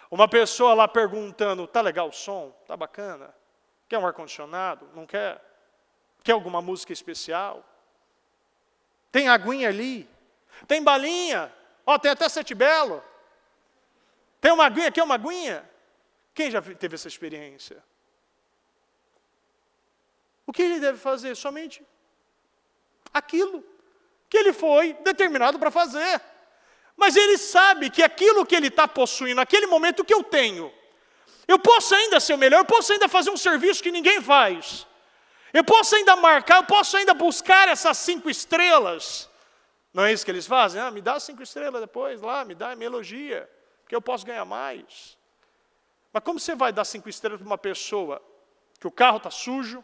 uma pessoa lá perguntando, tá legal o som? Tá bacana? Quer um ar-condicionado? Não quer? Quer alguma música especial? Tem aguinha ali? Tem balinha? Ó, tem até Sete Belo. Tem uma aguinha? Quer uma aguinha? Quem já teve essa experiência? O que ele deve fazer? Somente aquilo que ele foi determinado para fazer. Mas ele sabe que aquilo que ele está possuindo, naquele momento que eu tenho, eu posso ainda ser o melhor, eu posso ainda fazer um serviço que ninguém faz. Eu posso ainda marcar, eu posso ainda buscar essas 5 estrelas. Não é isso que eles fazem? Ah, me dá 5 estrelas depois lá, me elogia, porque eu posso ganhar mais. Mas como você vai dar 5 estrelas para uma pessoa que o carro está sujo,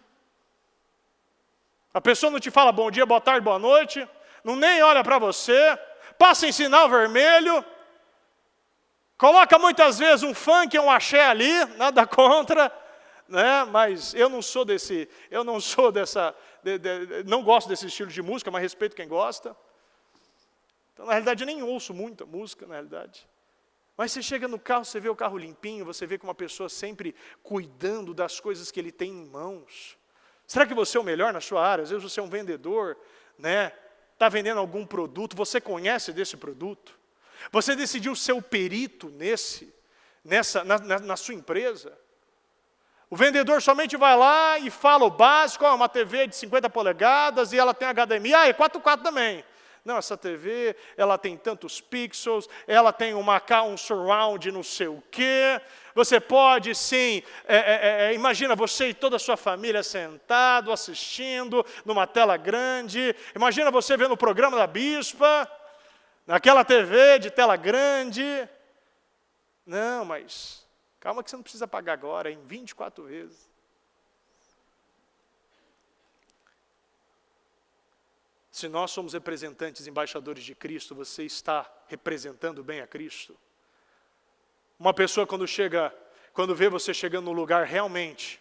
a pessoa não te fala bom dia, boa tarde, boa noite, não nem olha para você, passa em sinal vermelho, coloca muitas vezes um funk, um axé ali, nada contra, né? Mas eu não sou não gosto desse estilo de música, mas respeito quem gosta. Então, na realidade, eu nem ouço muita música, na realidade. Mas você chega no carro, você vê o carro limpinho, você vê que uma pessoa sempre cuidando das coisas que ele tem em mãos. Será que você é o melhor na sua área? Às vezes você é um vendedor, né? Está vendendo algum produto, você conhece desse produto? Você decidiu ser o perito na sua empresa? O vendedor somente vai lá e fala o básico, uma TV de 50 polegadas e ela tem HDMI, é 4K também. Não, essa TV, ela tem tantos pixels, ela tem um surround não sei o quê. Você pode, sim, imagina você e toda a sua família sentado, assistindo, numa tela grande. Imagina você vendo o programa da bispa, naquela TV de tela grande. Não, mas calma que você não precisa pagar agora, em 24 vezes. Se nós somos representantes, embaixadores de Cristo, você está representando bem a Cristo? Uma pessoa quando vê você chegando no lugar, realmente,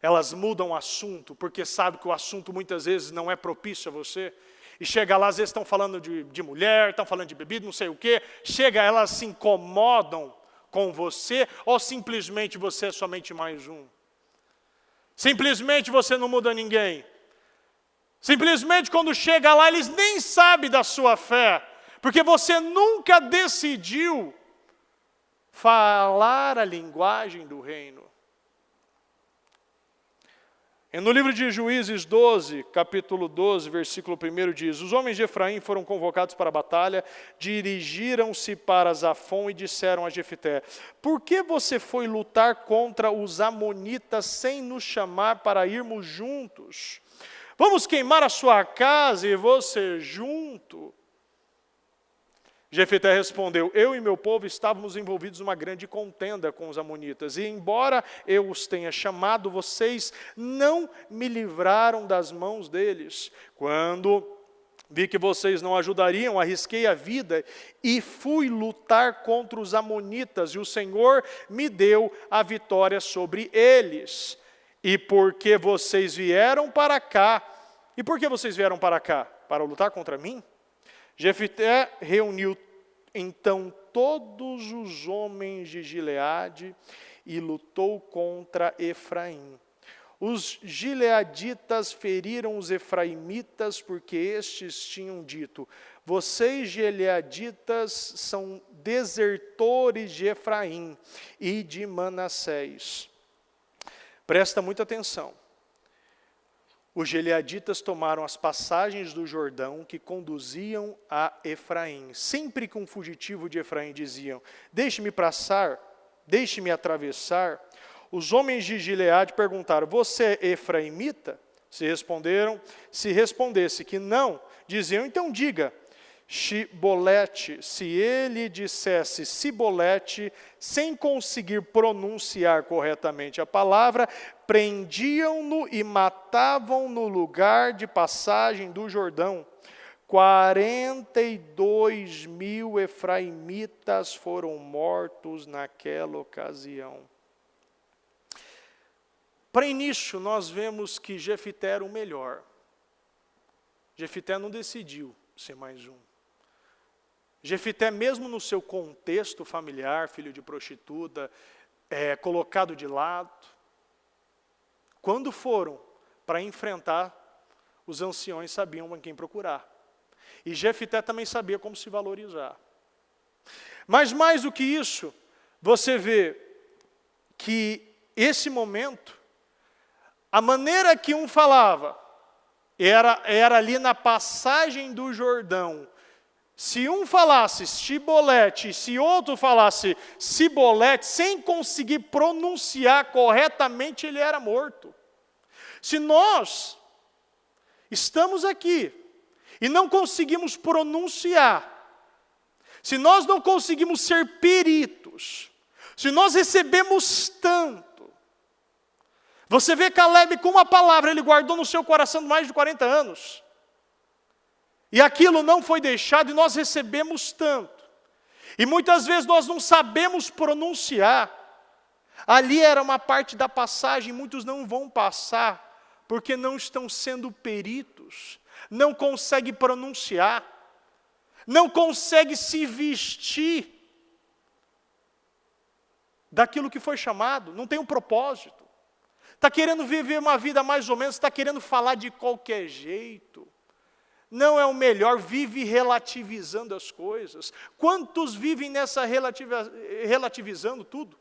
elas mudam o assunto, porque sabe que o assunto muitas vezes não é propício a você, e chega lá, às vezes estão falando de mulher, estão falando de bebida, não sei o quê, chega, elas se incomodam com você, ou simplesmente você é somente mais um? Simplesmente você não muda ninguém. Simplesmente quando chega lá, eles nem sabem da sua fé, porque você nunca decidiu falar a linguagem do reino. E no livro de Juízes 12, capítulo 12, versículo 1 diz: os homens de Efraim foram convocados para a batalha, dirigiram-se para Zafon e disseram a Jefité: por que você foi lutar contra os amonitas sem nos chamar para irmos juntos? Vamos queimar a sua casa e você junto. Jefité respondeu: eu e meu povo estávamos envolvidos numa grande contenda com os amonitas, e embora eu os tenha chamado, vocês não me livraram das mãos deles. Quando vi que vocês não ajudariam, arrisquei a vida e fui lutar contra os amonitas, e o Senhor me deu a vitória sobre eles. E porque vocês vieram para cá, e por que vocês vieram para cá? Para lutar contra mim? Jefité reuniu então todos os homens de Gileade e lutou contra Efraim. Os gileaditas feriram os efraimitas porque estes tinham dito: vocês gileaditas são desertores de Efraim e de Manassés. Presta muita atenção. Os gileaditas tomaram as passagens do Jordão que conduziam a Efraim. Sempre que um fugitivo de Efraim diziam: deixe-me passar, deixe-me atravessar, os homens de Gileade perguntaram: você é efraimita? Se respondesse que não, diziam: então diga, Shibolete. Se ele dissesse Sibolete, sem conseguir pronunciar corretamente a palavra, prendiam-no e matavam no lugar de passagem do Jordão. 42.000 efraimitas foram mortos naquela ocasião. Para início, nós vemos que Jefité era o melhor. Jefité não decidiu ser mais um. Jefité, mesmo no seu contexto familiar, filho de prostituta, colocado de lado, quando foram para enfrentar, os anciões sabiam a quem procurar. E Jefité também sabia como se valorizar. Mas mais do que isso, você vê que esse momento, a maneira que um falava, era ali na passagem do Jordão. Se um falasse Shibolete, se outro falasse Sibolete, sem conseguir pronunciar corretamente, ele era morto. Se nós estamos aqui e não conseguimos pronunciar, se nós não conseguimos ser peritos, se nós recebemos tanto, você vê Caleb com uma palavra, ele guardou no seu coração mais de 40 anos. E aquilo não foi deixado e nós recebemos tanto. E muitas vezes nós não sabemos pronunciar. Ali era uma parte da passagem, muitos não vão passar, porque não estão sendo peritos, não conseguem pronunciar, não conseguem se vestir daquilo que foi chamado, não tem um propósito. Está querendo viver uma vida mais ou menos, está querendo falar de qualquer jeito. Não é o melhor, vive relativizando as coisas. Quantos vivem nessa relativizando tudo?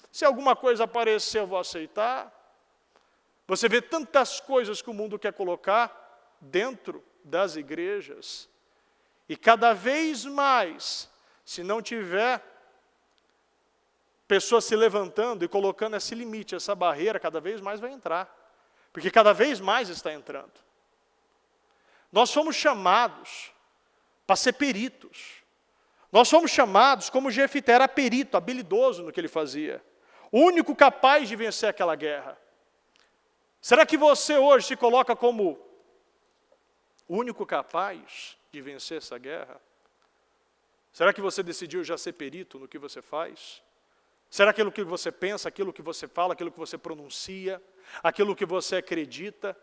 Se alguma coisa aparecer, eu vou aceitar. Você vê tantas coisas que o mundo quer colocar dentro das igrejas. E cada vez mais, se não tiver pessoas se levantando e colocando esse limite, essa barreira, cada vez mais vai entrar. Porque cada vez mais está entrando. Nós fomos chamados para ser peritos. Nós fomos chamados, como Jefité era perito, habilidoso no que ele fazia. O único capaz de vencer aquela guerra. Será que você hoje se coloca como o único capaz de vencer essa guerra? Será que você decidiu já ser perito no que você faz? Será que aquilo que você pensa, aquilo que você fala, aquilo que você pronuncia, aquilo que você acredita,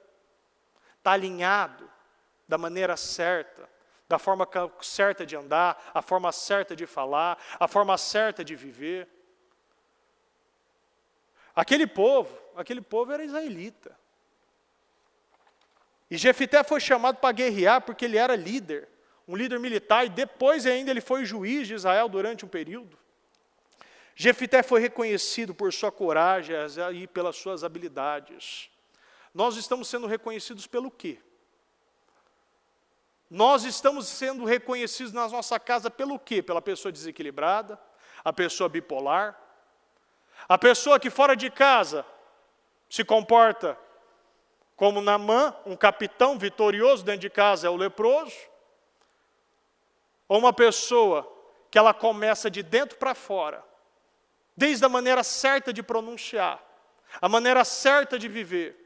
está alinhado da maneira certa, da forma certa de andar, a forma certa de falar, a forma certa de viver. Aquele povo era israelita. E Jefité foi chamado para guerrear porque ele era líder, um líder militar, e depois ainda ele foi juiz de Israel durante um período. Jefité foi reconhecido por sua coragem e pelas suas habilidades. Nós estamos sendo reconhecidos pelo quê? Nós estamos sendo reconhecidos na nossa casa pelo quê? Pela pessoa desequilibrada, a pessoa bipolar, a pessoa que fora de casa se comporta como Naamã, um capitão vitorioso, dentro de casa é o leproso, ou uma pessoa que ela começa de dentro para fora, desde a maneira certa de pronunciar, a maneira certa de viver,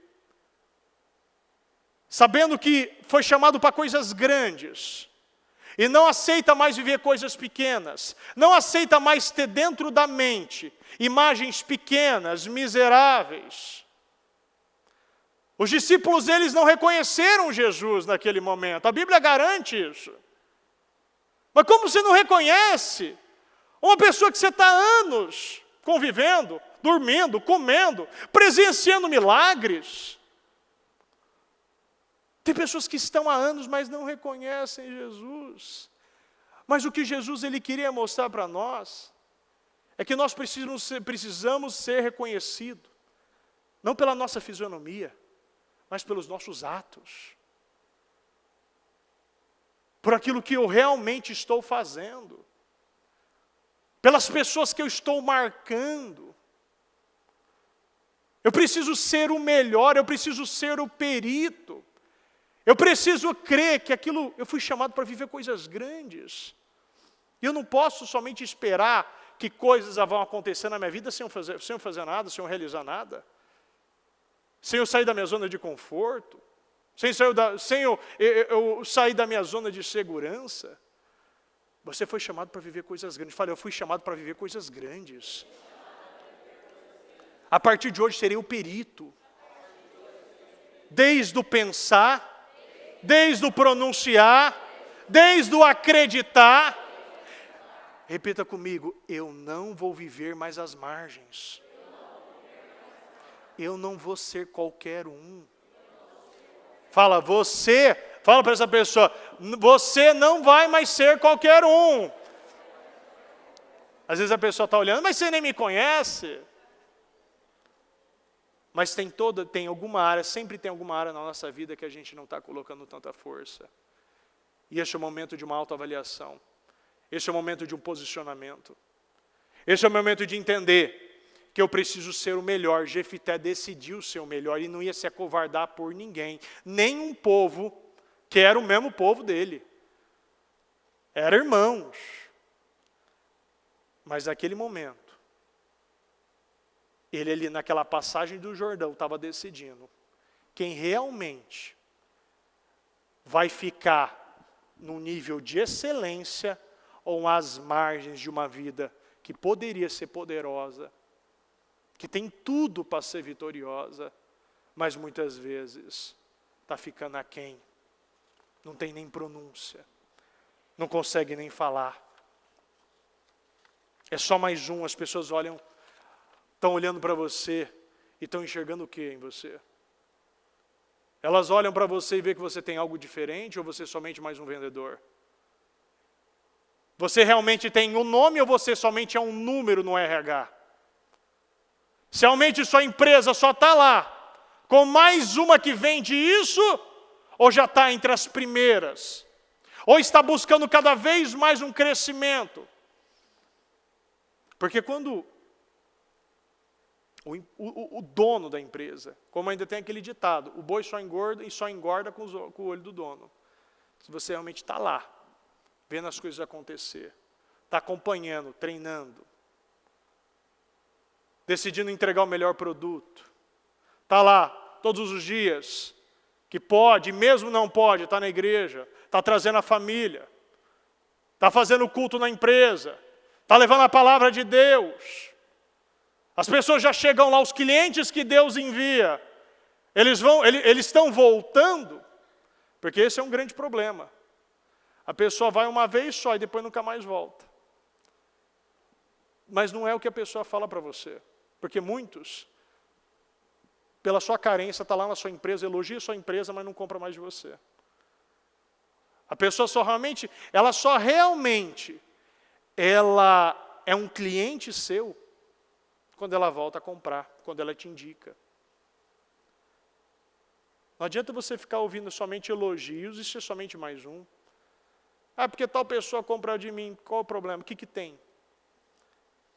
sabendo que foi chamado para coisas grandes, e não aceita mais viver coisas pequenas, não aceita mais ter dentro da mente imagens pequenas, miseráveis. Os discípulos, eles não reconheceram Jesus naquele momento, a Bíblia garante isso. Mas como você não reconhece uma pessoa que você está há anos convivendo, dormindo, comendo, presenciando milagres? Tem pessoas que estão há anos, mas não reconhecem Jesus. Mas o que Jesus ele queria mostrar para nós é que nós precisamos ser reconhecidos, não pela nossa fisionomia, mas pelos nossos atos. Por aquilo que eu realmente estou fazendo. Pelas pessoas que eu estou marcando. Eu preciso ser o melhor, eu preciso ser o perito. Eu preciso crer que aquilo, eu fui chamado para viver coisas grandes. E eu não posso somente esperar que coisas vão acontecer na minha vida sem eu fazer nada, sem eu realizar nada. Sem eu sair da minha zona de conforto, sem eu sair da minha zona de segurança. Você foi chamado para viver coisas grandes. Falei, eu fui chamado para viver coisas grandes. A partir de hoje serei o perito. Desde o pensar, desde o pronunciar, desde o acreditar. Repita comigo, eu não vou viver mais às margens. Eu não vou ser qualquer um. Fala para essa pessoa, você não vai mais ser qualquer um. Às vezes a pessoa está olhando, mas você nem me conhece. Mas tem alguma área, sempre tem alguma área na nossa vida que a gente não está colocando tanta força. E este é o momento de uma autoavaliação. Este é o momento de um posicionamento. Este é o momento de entender que eu preciso ser o melhor. Jefité decidiu ser o melhor e não ia se acovardar por ninguém. Nem um povo que era o mesmo povo dele. Eram irmãos. Mas naquele momento, ele ali naquela passagem do Jordão estava decidindo quem realmente vai ficar num nível de excelência ou às margens de uma vida que poderia ser poderosa, que tem tudo para ser vitoriosa, mas muitas vezes está ficando aquém, não tem nem pronúncia, não consegue nem falar. É só mais um, as pessoas estão olhando para você e estão enxergando o que em você? Elas olham para você e veem que você tem algo diferente ou você é somente mais um vendedor? Você realmente tem um nome ou você somente é um número no RH? Se realmente sua empresa só está lá, com mais uma que vende isso, ou já está entre as primeiras? Ou está buscando cada vez mais um crescimento? Porque quando o dono da empresa, como ainda tem aquele ditado, o boi só engorda com o olho do dono. Se você realmente está lá, vendo as coisas acontecer, está acompanhando, treinando, decidindo entregar o melhor produto, está lá todos os dias, que pode, mesmo não pode, está na igreja, está trazendo a família, está fazendo culto na empresa, está levando a palavra de Deus. As pessoas já chegam lá, os clientes que Deus envia, eles estão voltando, porque esse é um grande problema. A pessoa vai uma vez só e depois nunca mais volta. Mas não é o que a pessoa fala para você. Porque muitos, pela sua carência, está lá na sua empresa, elogia a sua empresa, mas não compra mais de você. A pessoa ela é um cliente seu quando ela volta a comprar, quando ela te indica. Não adianta você ficar ouvindo somente elogios e ser somente mais um. Ah, porque tal pessoa compra de mim, qual o problema? O que tem?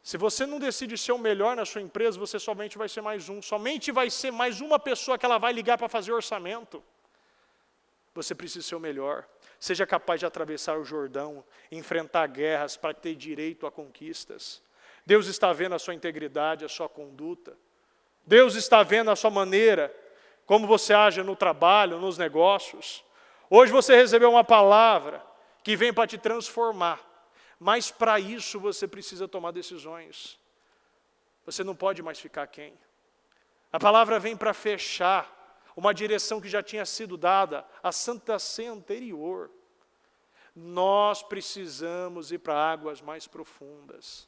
Se você não decide ser o melhor na sua empresa, você somente vai ser mais um. Somente vai ser mais uma pessoa que ela vai ligar para fazer orçamento. Você precisa ser o melhor. Seja capaz de atravessar o Jordão, enfrentar guerras para ter direito a conquistas. Deus está vendo a sua integridade, a sua conduta. Deus está vendo a sua maneira, como você age no trabalho, nos negócios. Hoje você recebeu uma palavra que vem para te transformar. Mas para isso você precisa tomar decisões. Você não pode mais ficar quem. A palavra vem para fechar uma direção que já tinha sido dada à Santa Ceia anterior. Nós precisamos ir para águas mais profundas.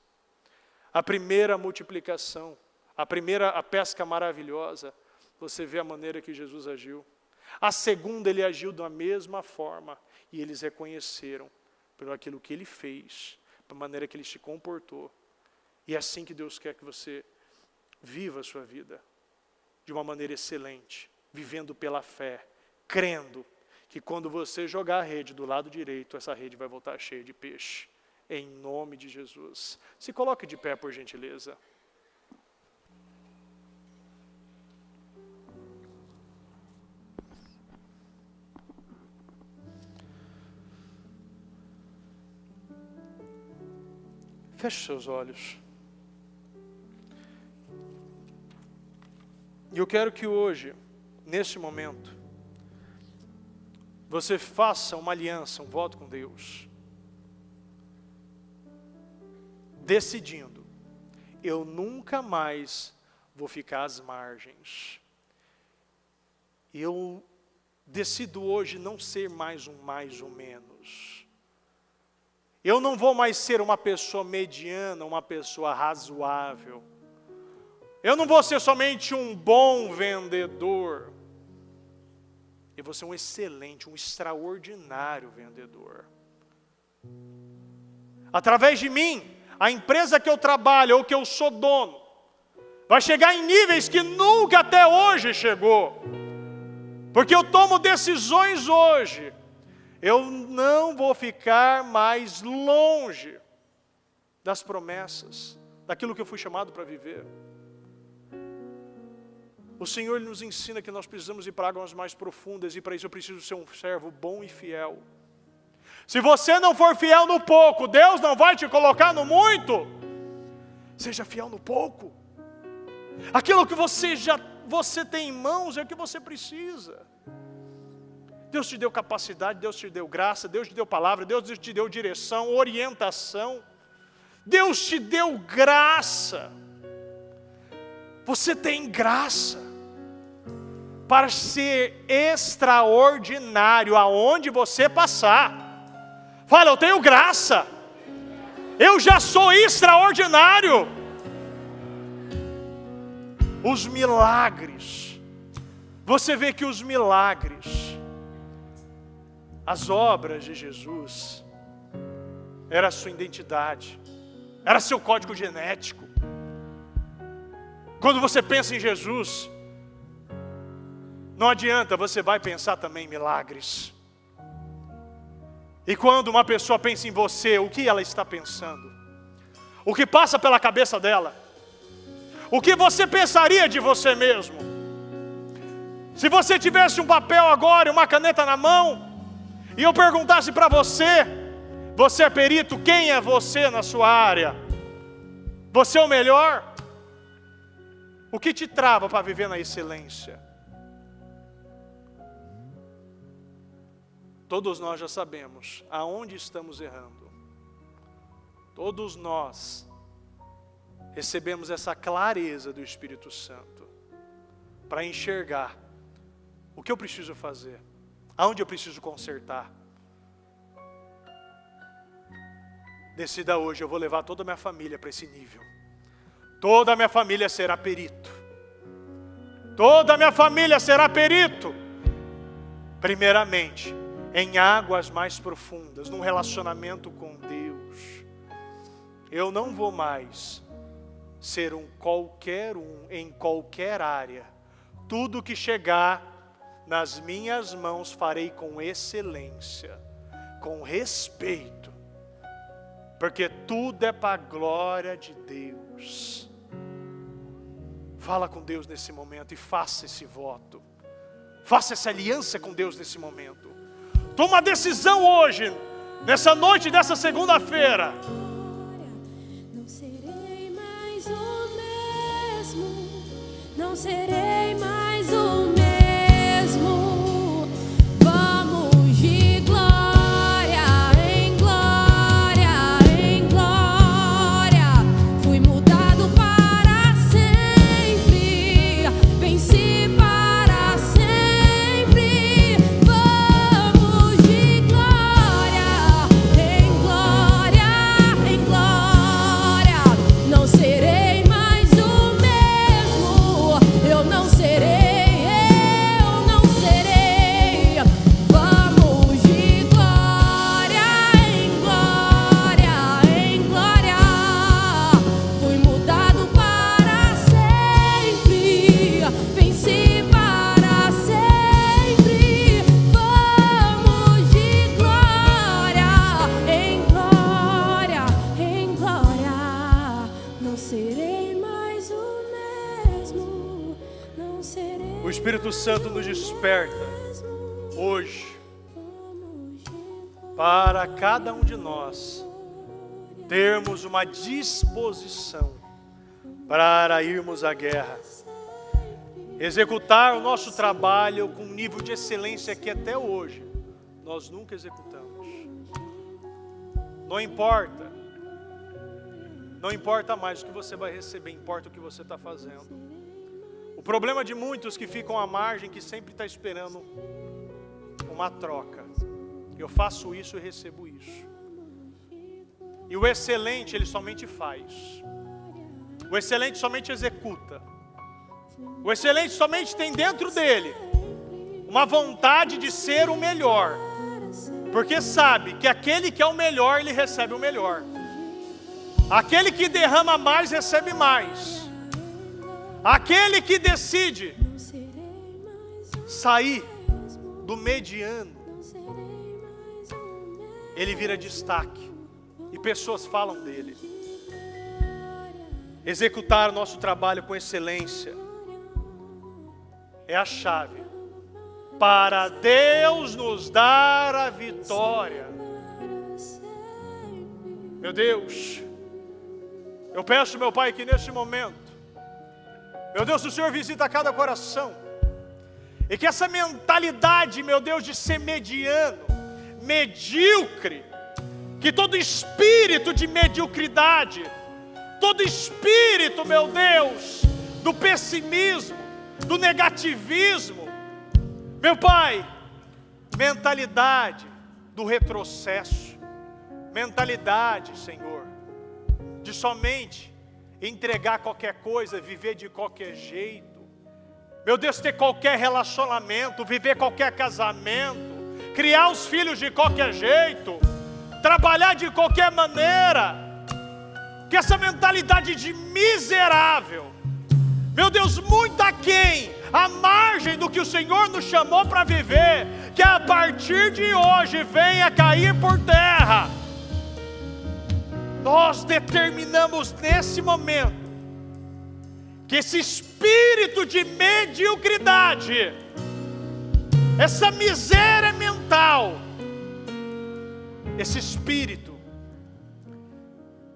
A primeira multiplicação, a pesca maravilhosa, você vê a maneira que Jesus agiu. A segunda, ele agiu da mesma forma, e eles reconheceram pelo aquilo que ele fez, pela maneira que ele se comportou. E é assim que Deus quer que você viva a sua vida, de uma maneira excelente, vivendo pela fé, crendo que quando você jogar a rede do lado direito, essa rede vai voltar cheia de peixe. Em nome de Jesus. Se coloque de pé, por gentileza. Feche seus olhos. E eu quero que hoje, nesse momento, você faça uma aliança, um voto com Deus. Decidindo, eu nunca mais vou ficar às margens. Eu decido hoje não ser mais um mais ou menos. Eu não vou mais ser uma pessoa mediana, uma pessoa razoável. Eu não vou ser somente um bom vendedor. Eu vou ser um excelente, um extraordinário vendedor. Através de mim, a empresa que eu trabalho ou que eu sou dono, vai chegar em níveis que nunca até hoje chegou. Porque eu tomo decisões hoje. Eu não vou ficar mais longe das promessas, daquilo que eu fui chamado para viver. O Senhor nos ensina que nós precisamos ir para águas mais profundas, e para isso eu preciso ser um servo bom e fiel. Se você não for fiel no pouco, Deus não vai te colocar no muito. Seja fiel no pouco. Aquilo que você tem em mãos é o que você precisa. Deus te deu capacidade, Deus te deu graça, Deus te deu palavra, Deus te deu direção, orientação. Deus te deu graça. Você tem graça para ser extraordinário aonde você passar. Fala, eu tenho graça. Eu já sou extraordinário. Os milagres. Você vê que os milagres, as obras de Jesus, era a sua identidade, era seu código genético. Quando você pensa em Jesus, não adianta, você vai pensar também em milagres. E quando uma pessoa pensa em você, o que ela está pensando? O que passa pela cabeça dela? O que você pensaria de você mesmo? Se você tivesse um papel agora e uma caneta na mão, e eu perguntasse para você, você é perito, quem é você na sua área? Você é o melhor? O que te trava para viver na excelência? Todos nós já sabemos aonde estamos errando. Todos nós recebemos essa clareza do Espírito Santo para enxergar o que eu preciso fazer, aonde eu preciso consertar. decida hoje, eu vou levar toda a minha família para esse nível. Toda a minha família será perito. Toda a minha família será perito. Primeiramente, em águas mais profundas, num relacionamento com Deus. Eu não vou mais ser um qualquer um em qualquer área. Tudo que chegar nas minhas mãos farei com excelência, com respeito, porque tudo é para a glória de Deus. Fala com Deus nesse momento e faça esse voto. Faça essa aliança com Deus nesse momento. Toma uma decisão hoje, nessa noite dessa segunda-feira. Não serei mais o mesmo, não serei mais o mesmo. Vamos de glória em glória em glória. Fui mudado para sempre, venci para sempre. Vamos de glória em glória em glória. Não serei mais o mesmo, eu não serei. Vamos de glória em glória em glória. Fui mudado para sempre, venci para sempre. Vamos de glória em glória em glória. Não serei mais o mesmo, não serei. O Espírito Santo nos desperta hoje para cada um de nós termos uma disposição para irmos à guerra, executar o nosso trabalho com um nível de excelência que até hoje nós nunca executamos. Não importa mais o que você vai receber, importa o que você está fazendo. O problema de muitos que ficam à margem, que sempre está esperando uma troca. Eu faço isso e recebo isso. E o excelente, ele somente faz. O excelente somente executa. O excelente somente tem dentro dele uma vontade de ser o melhor. Porque sabe que aquele que é o melhor, ele recebe o melhor. Aquele que derrama mais, recebe mais. Aquele que decide sair do mediano, ele vira destaque e pessoas falam dele. Executar o nosso trabalho com excelência é a chave para Deus nos dar a vitória. Meu Deus, eu peço, meu Pai, que nesse momento, meu Deus, o Senhor visita cada coração, e que essa mentalidade, meu Deus, de ser mediano, medíocre, que todo espírito de mediocridade, todo espírito, meu Deus, do pessimismo, do negativismo, meu Pai, mentalidade do retrocesso, mentalidade, Senhor, de somente entregar qualquer coisa, viver de qualquer jeito, meu Deus, ter qualquer relacionamento, viver qualquer casamento, criar os filhos de qualquer jeito, trabalhar de qualquer maneira, que essa mentalidade de miserável, meu Deus, muito aquém, à margem do que o Senhor nos chamou para viver, que a partir de hoje venha cair por terra. Nós determinamos nesse momento que esse espírito de mediocridade, essa miséria mental, esse espírito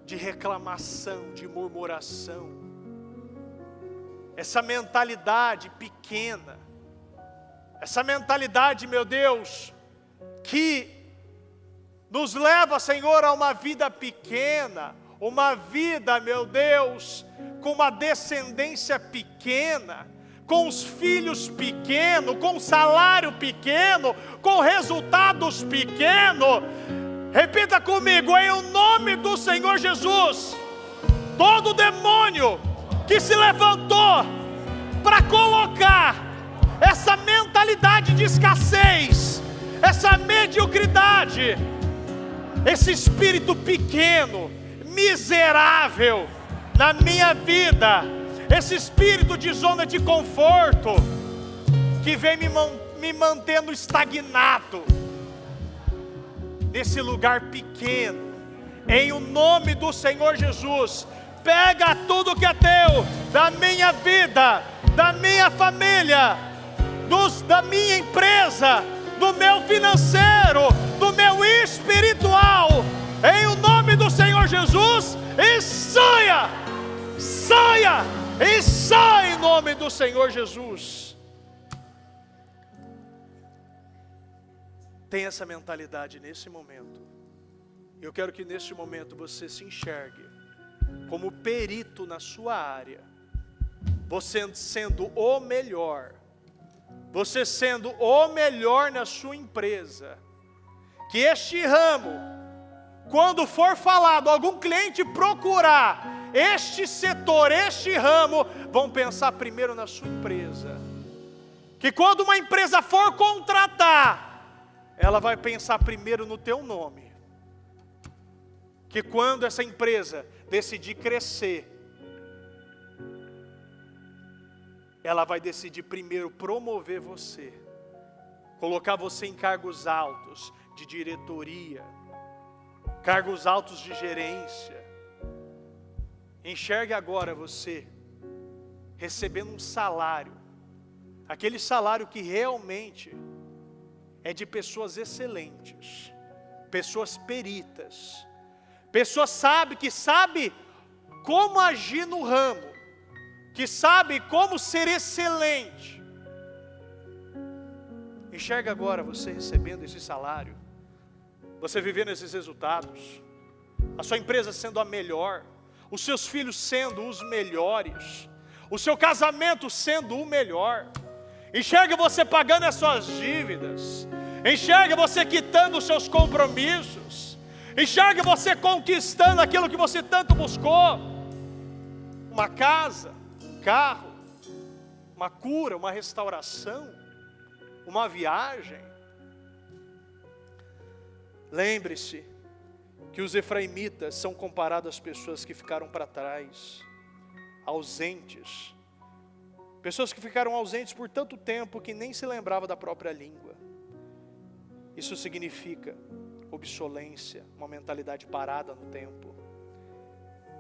de reclamação, de murmuração, essa mentalidade pequena, essa mentalidade, meu Deus, que nos leva, Senhor, a uma vida pequena, uma vida, meu Deus, com uma descendência pequena, com os filhos pequenos, com salário pequeno, com resultados pequenos. Repita comigo, em o nome do Senhor Jesus. Todo demônio que se levantou para colocar essa mentalidade de escassez, essa mediocridade, esse espírito pequeno, miserável na minha vida, esse espírito de zona de conforto, que vem me mantendo estagnado, nesse lugar pequeno, em o nome do Senhor Jesus, pega tudo que é teu, da minha vida, da minha família, da minha empresa, do meu financeiro, do meu espiritual, em o nome do Senhor Jesus, e saia, saia, e sai em nome do Senhor Jesus. Tenha essa mentalidade nesse momento. Eu quero que nesse momento você se enxergue como perito na sua área, você sendo o melhor, você sendo o melhor na sua empresa, que este ramo, quando for falado, algum cliente procurar este setor, este ramo, vão pensar primeiro na sua empresa, que quando uma empresa for contratar, ela vai pensar primeiro no teu nome, que quando essa empresa decidir crescer, ela vai decidir primeiro promover você, colocar você em cargos altos de diretoria, cargos altos de gerência. Enxergue agora você recebendo um salário, aquele salário que realmente é de pessoas excelentes, pessoas peritas, pessoas que sabe como agir no ramo, que sabe como ser excelente. Enxerga agora você recebendo esse salário, você vivendo esses resultados, a sua empresa sendo a melhor, os seus filhos sendo os melhores, o seu casamento sendo o melhor. Enxerga você pagando as suas dívidas, enxerga você quitando os seus compromissos, enxerga você conquistando aquilo que você tanto buscou, uma casa, um carro, uma cura, uma restauração, uma viagem. Lembre-se que os efraimitas são comparados às pessoas que ficaram para trás, ausentes, pessoas que ficaram ausentes por tanto tempo que nem se lembrava da própria língua. Isso significa obsolência, uma mentalidade parada no tempo.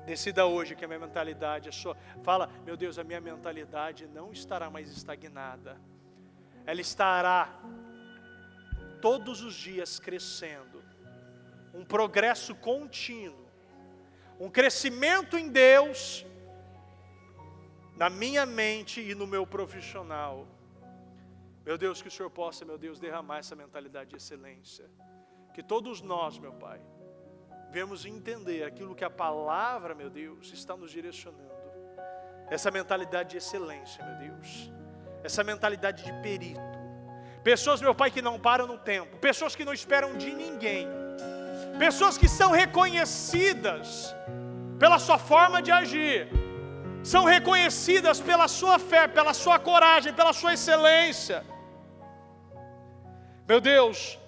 Decida hoje que a minha mentalidade é só. Fala, meu Deus, a minha mentalidade não estará mais estagnada. Ela estará todos os dias crescendo. Um progresso contínuo. Um crescimento em Deus, na minha mente e no meu profissional. Meu Deus, que o Senhor possa, meu Deus, derramar essa mentalidade de excelência. Que todos nós, meu Pai, venhamos entender aquilo que a palavra, meu Deus, está nos direcionando. Essa mentalidade de excelência, meu Deus. Essa mentalidade de perito. Pessoas, meu Pai, que não param no tempo. Pessoas que não esperam de ninguém. Pessoas que são reconhecidas pela sua forma de agir. São reconhecidas pela sua fé, pela sua coragem, pela sua excelência. Meu Deus,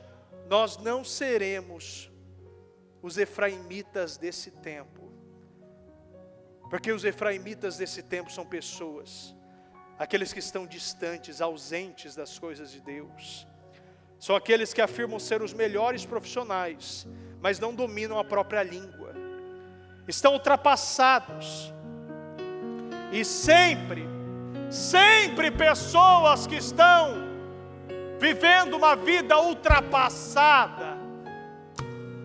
nós não seremos os efraimitas desse tempo, porque os efraimitas desse tempo são pessoas, aqueles que estão distantes, ausentes das coisas de Deus, são aqueles que afirmam ser os melhores profissionais, mas não dominam a própria língua, estão ultrapassados, e sempre pessoas que estão vivendo uma vida ultrapassada,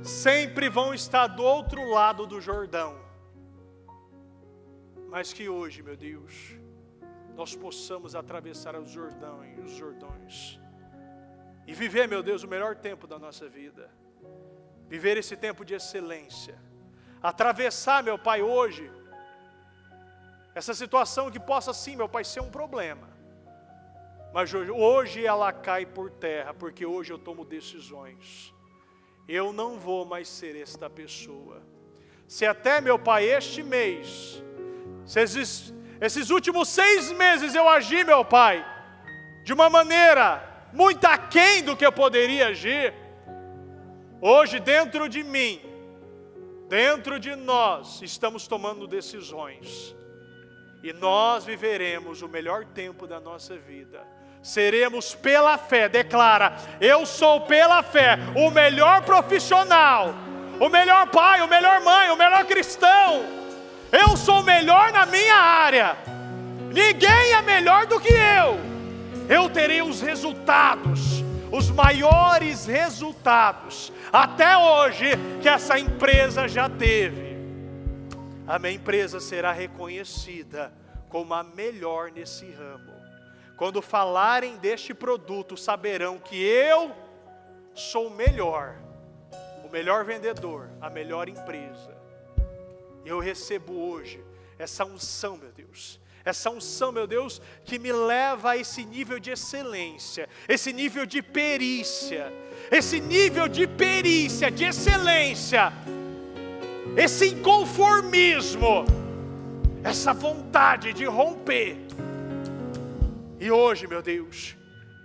sempre vão estar do outro lado do Jordão. Mas que hoje, meu Deus, nós possamos atravessar os Jordões e viver, meu Deus, o melhor tempo da nossa vida. Viver esse tempo de excelência. Atravessar, meu Pai, hoje, essa situação que possa sim, meu Pai, ser um problema. Mas hoje ela cai por terra, porque hoje eu tomo decisões. eu não vou mais ser esta pessoa. Se até, meu Pai, este mês, se esses últimos 6 meses eu agi, meu Pai, de uma maneira muito aquém do que eu poderia agir, hoje dentro de mim, dentro de nós, estamos tomando decisões. E nós viveremos o melhor tempo da nossa vida. Seremos pela fé, declara, eu sou pela fé o melhor profissional, o melhor pai, o melhor mãe, o melhor cristão. Eu sou o melhor na minha área. Ninguém é melhor do que eu. Eu terei os resultados, os maiores resultados, até hoje, que essa empresa já teve. A minha empresa será reconhecida como a melhor nesse ramo. Quando falarem deste produto, saberão que eu sou o melhor vendedor, a melhor empresa. Eu recebo hoje essa unção, meu Deus. Essa unção, meu Deus, que me leva a esse nível de excelência, esse nível de perícia, de excelência, esse inconformismo, essa vontade de romper. E hoje, meu Deus,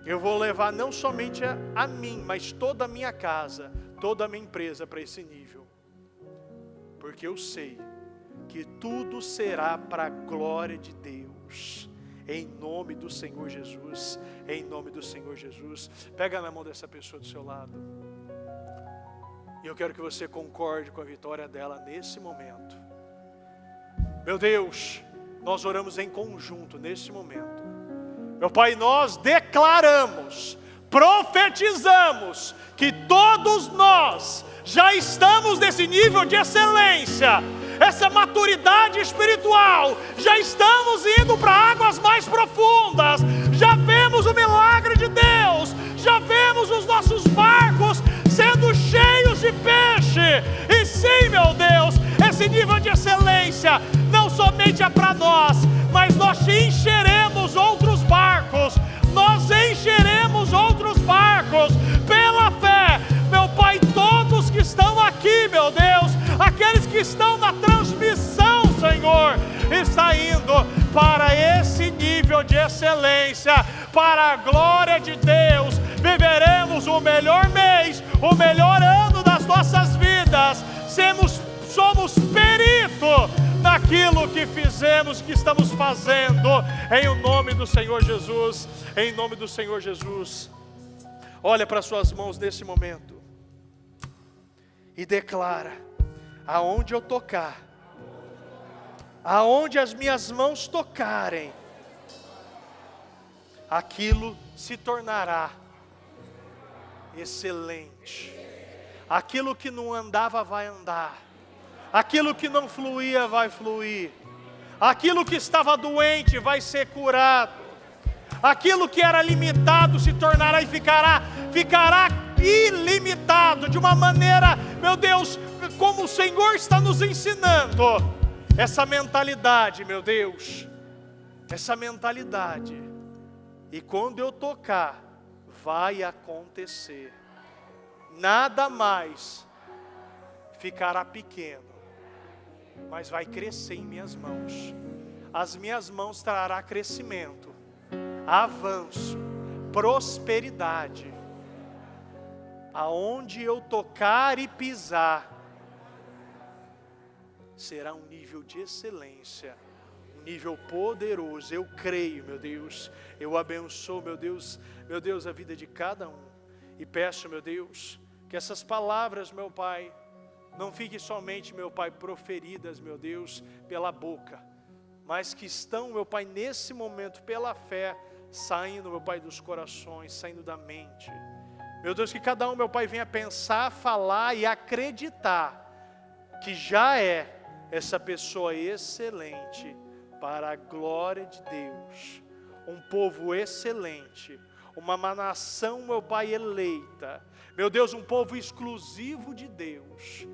eu vou levar não somente a mim, mas toda a minha casa, toda a minha empresa para esse nível. Porque eu sei que tudo será para a glória de Deus, em nome do Senhor Jesus, em nome do Senhor Jesus. Pega na mão dessa pessoa do seu lado, e eu quero que você concorde com a vitória dela nesse momento. Meu Deus, nós oramos em conjunto nesse momento. Meu Pai, nós declaramos, profetizamos, que todos nós já estamos nesse nível de excelência, essa maturidade espiritual, já estamos indo para águas mais profundas, já vemos o milagre de Deus, já vemos os nossos barcos sendo cheios de peixe. E sim, meu Deus, esse nível de excelência não somente é para nós, mas nós encheremos outros barcos, nós encheremos outros barcos pela fé. Meu Pai, todos que estão aqui, meu Deus, aqueles que estão na transmissão, Senhor, está indo para esse nível de excelência, para a glória de Deus. Viveremos o melhor mês, o melhor ano das nossas vidas. Somos perito naquilo que fizemos, que estamos fazendo, em nome do Senhor Jesus, em nome do Senhor Jesus. Olha para suas mãos nesse momento e declara: aonde eu tocar, aonde as minhas mãos tocarem, aquilo se tornará excelente. Aquilo que não andava vai andar, aquilo que não fluía vai fluir, aquilo que estava doente vai ser curado, aquilo que era limitado se tornará e ficará ilimitado, de uma maneira, meu Deus, como o Senhor está nos ensinando, essa mentalidade, meu Deus, essa mentalidade. E quando eu tocar, vai acontecer. Nada mais ficará pequeno, mas vai crescer em minhas mãos. As minhas mãos trará crescimento, avanço, prosperidade. Aonde eu tocar e pisar, será um nível de excelência, um nível poderoso. Eu creio, meu Deus, eu abençoo, meu Deus, a vida de cada um. E peço, meu Deus, que essas palavras, meu Pai, não fiquem somente, meu Pai, proferidas, meu Deus, pela boca, mas que estão, meu Pai, nesse momento, pela fé, saindo, meu Pai, dos corações, saindo da mente. Meu Deus, que cada um, meu Pai, venha pensar, falar e acreditar que já é essa pessoa excelente para a glória de Deus. Um povo excelente, uma nação, meu Pai, eleita. Meu Deus, um povo exclusivo de Deus.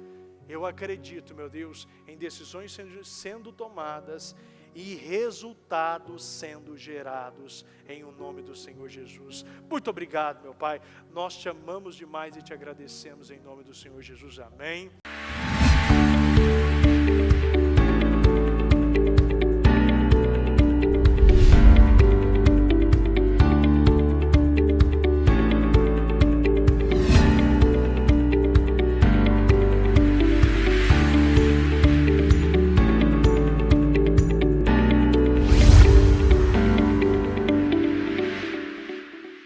Eu acredito, meu Deus, em decisões sendo tomadas e resultados sendo gerados em o nome do Senhor Jesus. Muito obrigado, meu Pai. Nós te amamos demais e te agradecemos em nome do Senhor Jesus. Amém.